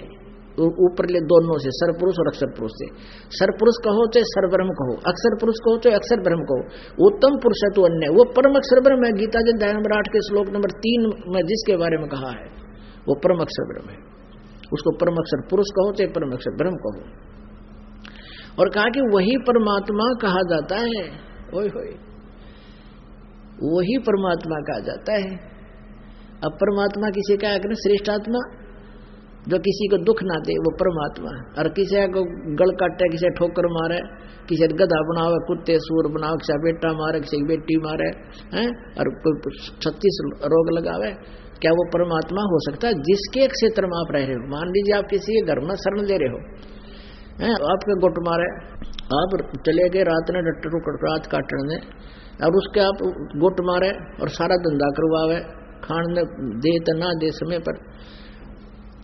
ऊपर ले दोनों से, सरपुरुष और अक्षर पुरुष से। सरपुरुष कहो चाहे सरब्रह्म कहो, अक्षर पुरुष कहो चाहे अक्षर ब्रह्म कहो, उत्तम पुरुष है तो अन्य, वो परम अक्षर ब्रह्म है। गीता जी अध्याय नंबर 8 के श्लोक नंबर 3 में जिसके बारे में कहा है वो परम अक्षर ब्रह्म है, उसको परम अक्षर पुरुष कहो चाहे परम अक्षर ब्रह्म कहो, और कहा कि वही परमात्मा कहा जाता है। ओए होए, वही परमात्मा कहा जाता है। अब परमात्मा किसे क्या करें, श्रेष्ठ आत्मा जो किसी को दुख ना दे वो परमात्मा, और किसी को गल काटे, किसी ठोकर मारे, किसी गधा बनावे, कुत्ते सूर बनावे, किसी बेटा मारे, किसी बेटी मारे हैं, और कोई 36 रोग लगावे, क्या वो परमात्मा हो सकता है? जिसके क्षेत्र में आप रह रहे हो, मान लीजिए आप किसी घर में शरण दे रहे हो हैं, आपके गुट मारे, आप चले गए रात में डॉक्टर को रात काटने, और उसके आप गुट मारे और सारा धंधा करवावे, खान दे तो ना दे समय पर,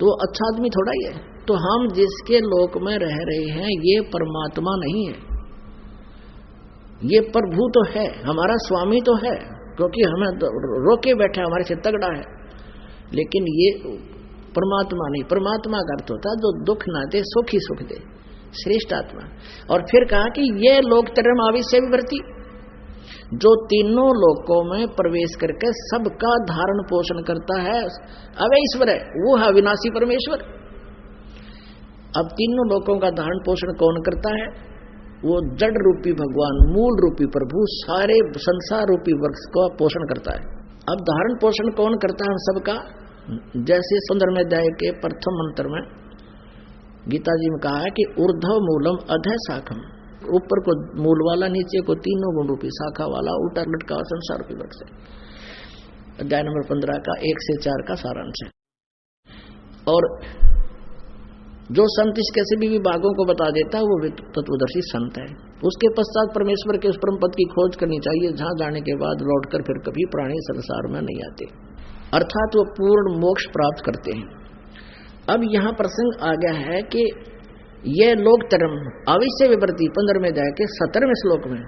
तो अच्छा आदमी थोड़ा ही है। तो हम जिसके लोक में रह रहे हैं ये परमात्मा नहीं है, ये प्रभु तो है, हमारा स्वामी तो है, क्योंकि हमें तो रोके बैठा, हमारे से तगड़ा है, लेकिन ये परमात्मा नहीं। परमात्मा का अर्थ होता है जो दुख ना दे, सुख ही सुख दे, श्रेष्ठ आत्मा। और फिर कहा कि ये लोकतरम आविश्य विवर्ती, जो तीनों लोकों में प्रवेश करके सबका धारण पोषण करता है, अवैश्वर है, वो है अविनाशी परमेश्वर। अब तीनों लोकों का धारण पोषण कौन करता है? वो जड़ रूपी भगवान, मूल रूपी प्रभु सारे संसार रूपी वर्ग का पोषण करता है। अब धारण पोषण कौन करता है हम सबका? जैसे 15वें अध्याय के प्रथम मंत्र में गीता जी में कहा है कि ऊर्ध्व मूलम अधः शाखम, ऊपर को मूल वाला, नीचे को तीनों गुण रूपी शाखा वाला, उल्टा लटका संसार रूपी वर्ग से। अध्याय नंबर 15 का 1 से 4 का सारांश है। और जो संत इसके सभी विभागों को बता देता है वो तत्वदर्शी संत है। उसके पश्चात परमेश्वर के उस परम पद की खोज करनी चाहिए, जहां जाने के बाद लौटकर फिर कभी प्राणी संसार में नहीं आते, अर्थात वो पूर्ण मोक्ष प्राप्त करते हैं। अब यहाँ प्रसंग आ गया है कि यह लोक तरम अविश्य विवर्ती 15वें अध्याय के 17वें श्लोक में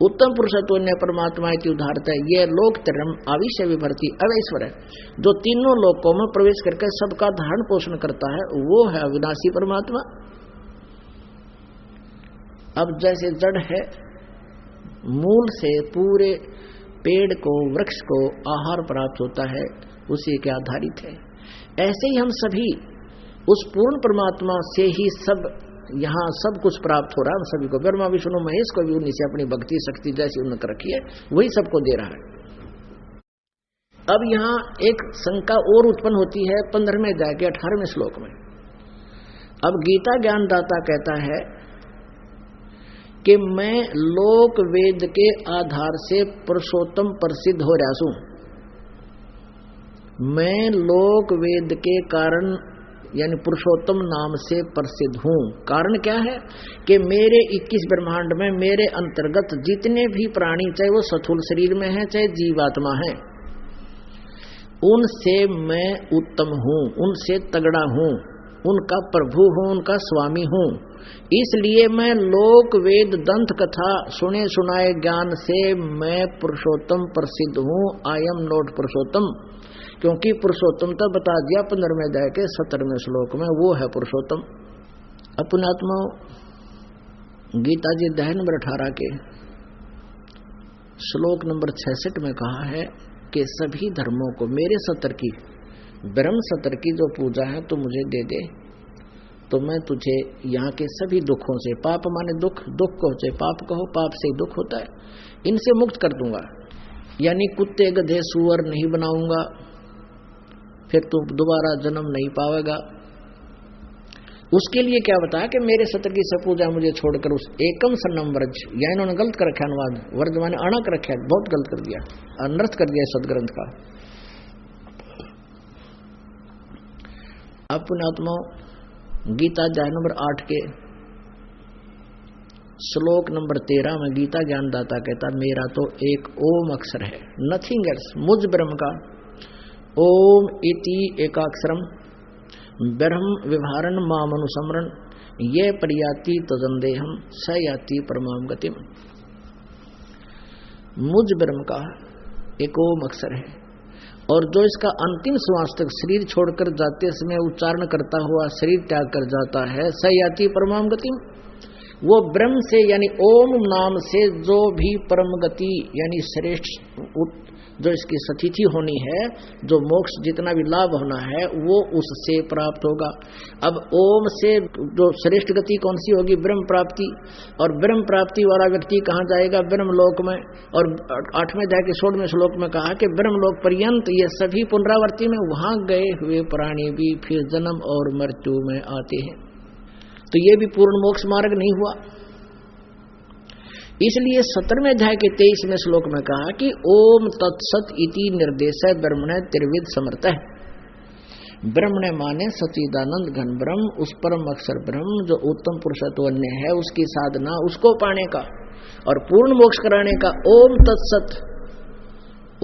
उत्तम पुरुषत्व परमात्मा की उदाहरता है। यह लोक तरम अविश्य विवर्ती अवैश्वर है, जो तीनों लोकों में प्रवेश करके सबका धारण पोषण करता है, वो है अविनाशी परमात्मा। अब जैसे जड़ है, मूल से पूरे पेड़ को, वृक्ष को आहार प्राप्त होता है, उसी के आधारित है। ऐसे ही हम सभी उस पूर्ण परमात्मा से ही सब, यहाँ सब कुछ प्राप्त हो रहा है हम सभी को। ब्रह्मा विष्णु महेश को भी उन्हीं से अपनी भक्ति शक्ति जैसी उन्नत रखी है, वही सबको दे रहा है। अब यहाँ एक शंका और उत्पन्न होती है 15वें अध्याय के 18वें श्लोक में। अब गीता ज्ञानदाता कहता है कि मैं लोक वेद के आधार से पुरुषोत्तम प्रसिद्ध हो रहा हूं। मैं लोक वेद के कारण यानी पुरुषोत्तम नाम से प्रसिद्ध हूं। कारण क्या है कि मेरे 21 ब्रह्मांड में मेरे अंतर्गत जितने भी प्राणी, चाहे वो स्थूल शरीर में है चाहे जीवात्मा है, उनसे मैं उत्तम हूं, उनसे तगड़ा हूं, उनका प्रभु हूं, उनका स्वामी हूं। इसलिए मैं लोक वेद दंत कथा सुने सुनाए ज्ञान से मैं पुरुषोत्तम प्रसिद्ध हूं। आई एम नॉट पुरुषोत्तम, क्योंकि पुरुषोत्तमता बता दिया 15वें अध्याय के 17वें श्लोक में, वो है पुरुषोत्तम। अपने आत्मा गीता जी अध्याय नंबर 18 के श्लोक नंबर 66 में कहा है कि सभी धर्मों को मेरे सत्र की, ब्रह्म सत्र की जो पूजा है तो मुझे दे दे, तो मैं तुझे यहाँ के सभी दुखों से, पाप माने दुख, दुख को चाहे पाप कहो, पाप से दुख होता है, इनसे मुक्त कर दूंगा। यानी कुत्ते गधे सुअर नहीं बनाऊंगा, फिर तू दोबारा जन्म नहीं पावेगा। उसके लिए क्या बताया कि मेरे सत्र की सब पूजा मुझे छोड़कर उस एकम सन्नम व्रज, या इन्होंने गलत कर रखा अनुवाद, व्रज माने अणा कर रखा है, बहुत गलत कर दिया, अनर्थ कर दिया सदग्रंथ का। अपने आत्मा गीता अध्याय नंबर 8 के श्लोक नंबर 13 में गीता ज्ञानदाता कहता मेरा तो एक ओम अक्षर है, नथिंग एल्स। मुझ ब्रह्म का ओम इति एकाक्षरम ब्रह्म विभारण मामनुसमरण ये प्रयाति तजंदेहम स याति परमाम गतिम। मुझ ब्रह्म का एक ओम अक्षर है, और जो इसका अंतिम श्वास तक शरीर छोड़कर जाते समय उच्चारण करता हुआ शरीर त्याग कर जाता है, स याति परमाम गतिम, वो ब्रह्म से यानी ओम नाम से जो भी परम गति यानी श्रेष्ठ जो इसकी सतिथि होनी है, जो मोक्ष जितना भी लाभ होना है वो उससे प्राप्त होगा। अब ओम से जो श्रेष्ठ गति कौन सी होगी? ब्रह्म प्राप्ति। और ब्रह्म प्राप्ति वाला व्यक्ति कहाँ जाएगा? ब्रह्म लोक में। और 8वें अध्याय के 16वें श्लोक में कहा कि ब्रह्म लोक पर्यंत ये सभी पुनरावृत्ति में वहां गए हुए प्राणी भी फिर जन्म और मृत्यु में आते हैं। तो ये भी पूर्ण मोक्ष मार्ग नहीं हुआ। इसलिए 17वें अध्याय के 23वें श्लोक में कहा कि ओम तत्सत इति निर्देशः ब्रह्मणे त्रिविध समर्थ है। ब्रह्मणे माने सच्चिदानंद घन ब्रह्म, उस परम अक्षर ब्रह्म जो उत्तम पुरुषत्व अन्य है, उसकी साधना उसको पाने का और पूर्ण मोक्ष कराने का ओम तत्सत,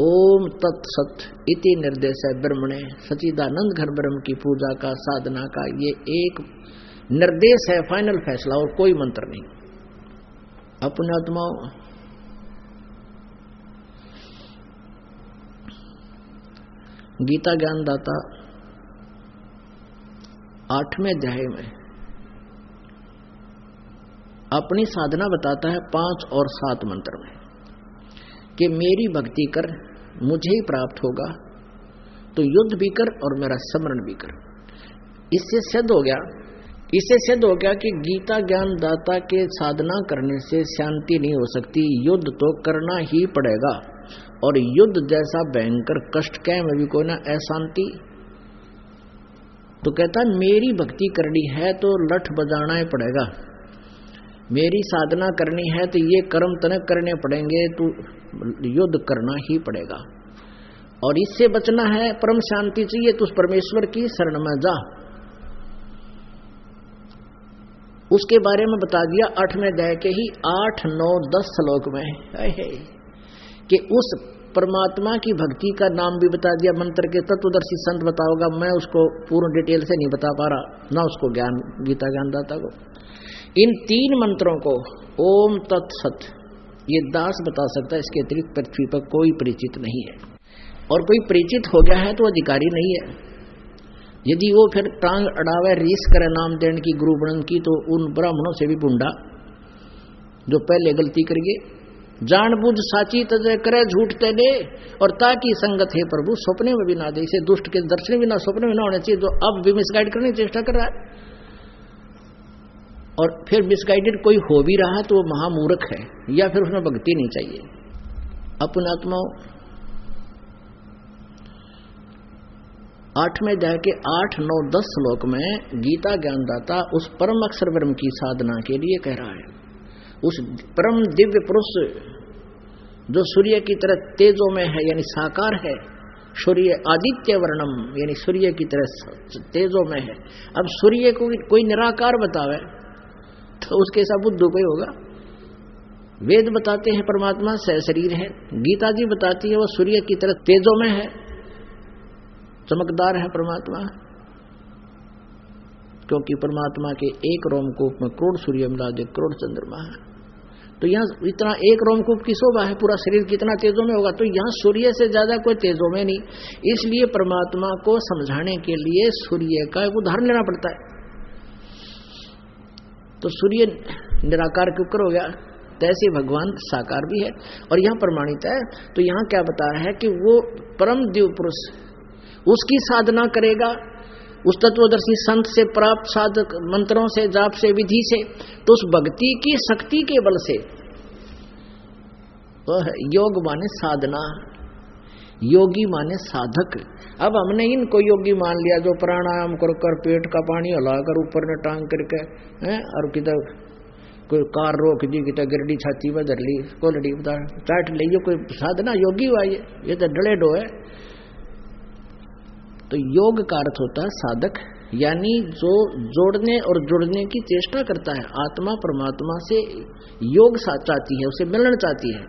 ओम तत्सत इति निर्देशः ब्रह्मणे, सच्चिदानंद घन ब्रह्म की पूजा का, साधना का ये एक निर्देश है, फाइनल फैसला, और कोई मंत्र नहीं। अपने आत्माओं गीता ज्ञानदाता 8वें अध्याय में अपनी साधना बताता है 5 और 7 मंत्र में कि मेरी भक्ति कर, मुझे ही प्राप्त होगा, तो युद्ध भी कर और मेरा स्मरण भी कर। इससे सिद्ध हो गया कि गीता ज्ञान दाता के साधना करने से शांति नहीं हो सकती, युद्ध तो करना ही पड़ेगा। और युद्ध जैसा भयंकर कष्ट क्या में भी कोई ना अशांति। तो कहता मेरी भक्ति करनी है तो लठ बजाना ही पड़ेगा, मेरी साधना करनी है तो ये कर्म तनक करने पड़ेंगे, तो युद्ध करना ही पड़ेगा। और इससे बचना है, परम शांति चाहिए तो उस परमेश्वर की शरण में जा। उसके बारे में बता दिया 8वें अध्याय के ही 8, 9, 10 श्लोक में कि उस परमात्मा की भक्ति का नाम भी बता दिया। मंत्र के तत्वदर्शी संत बताओगा, मैं उसको पूर्ण डिटेल से नहीं बता पा रहा, ना उसको ज्ञान गीता ज्ञानदाता को। इन 3 मंत्रों को ओम तत्सत ये दास बता सकता है, इसके अतिरिक्त पृथ्वी पर कोई परिचित नहीं है। और कोई परिचित हो गया है तो अधिकारी नहीं है। यदि वो फिर टांग अड़ावे रीस करे नाम देने की, गुरु बनन की, तो उन ब्राह्मणों से भी बुंडा जो पहले गलती करिए, जानबूझ साची तजय करे झूठ ते दे, और ताकि संगत है प्रभु सपने में भी ना दे। इसे दुष्ट के दर्शन भी ना सपने में ना होने चाहिए, जो अब भी मिसगाइड करने की चेष्टा कर रहा है। और फिर मिसगाइडेड कोई हो भी रहा है तो वो महामूर्ख है, या फिर उसमें भक्ति नहीं चाहिए। अपने आत्माओं 8वें अध्याय के 8, 9, 10 श्लोक में गीता ज्ञानदाता उस परम अक्षर ब्रह्म की साधना के लिए कह रहा है। उस परम दिव्य पुरुष जो सूर्य की तरह तेजो में है, यानी साकार है, सूर्य आदित्य वर्णम यानी सूर्य की तरह तेजो में है। अब सूर्य को कोई निराकार बतावे तो उसके साथ बुद्धू कोई होगा। वेद बताते हैं परमात्मा सहशरीर है, गीता जी बताती है वो सूर्य की तरह तेजो में है, चमकदार है परमात्मा, क्योंकि परमात्मा के एक रोमकूप में करोड़ सूर्य मिला दे करोड़ चंद्रमा है। तो यहाँ इतना एक रोमकूप की शोभा है, पूरा शरीर कितना तेजों में होगा, तो यहाँ सूर्य से ज्यादा कोई तेजों में नहीं। इसलिए परमात्मा को समझाने के लिए सूर्य का एक उदाहरण लेना पड़ता है। तो सूर्य निराकार के ऊपर हो गया, तैसे भगवान साकार भी है और यहाँ प्रमाणित है। तो यहाँ क्या बताया है कि वो परम दिव्य पुरुष उसकी साधना करेगा, उस तत्वदर्शी संत से प्राप्त साधक मंत्रों से, जाप से, विधि से, तो उस भक्ति की शक्ति के बल से, तो योग माने साधना, योगी माने साधक। अब हमने इनको योगी मान लिया जो प्राणायाम कर पेट का पानी हिलाकर ऊपर ने टांग करके और किधर कोई कार रोक दी, किधर गिरडी छाती में धर ली, कोलड़ी चाट ली, कोई साधना योगी हुआ? ये तो डले डो है। तो योग का अर्थ होता है साधक, यानी जो जोड़ने और जुड़ने की चेष्टा करता है। आत्मा परमात्मा से योग चाहती है, उसे मिलना चाहती है।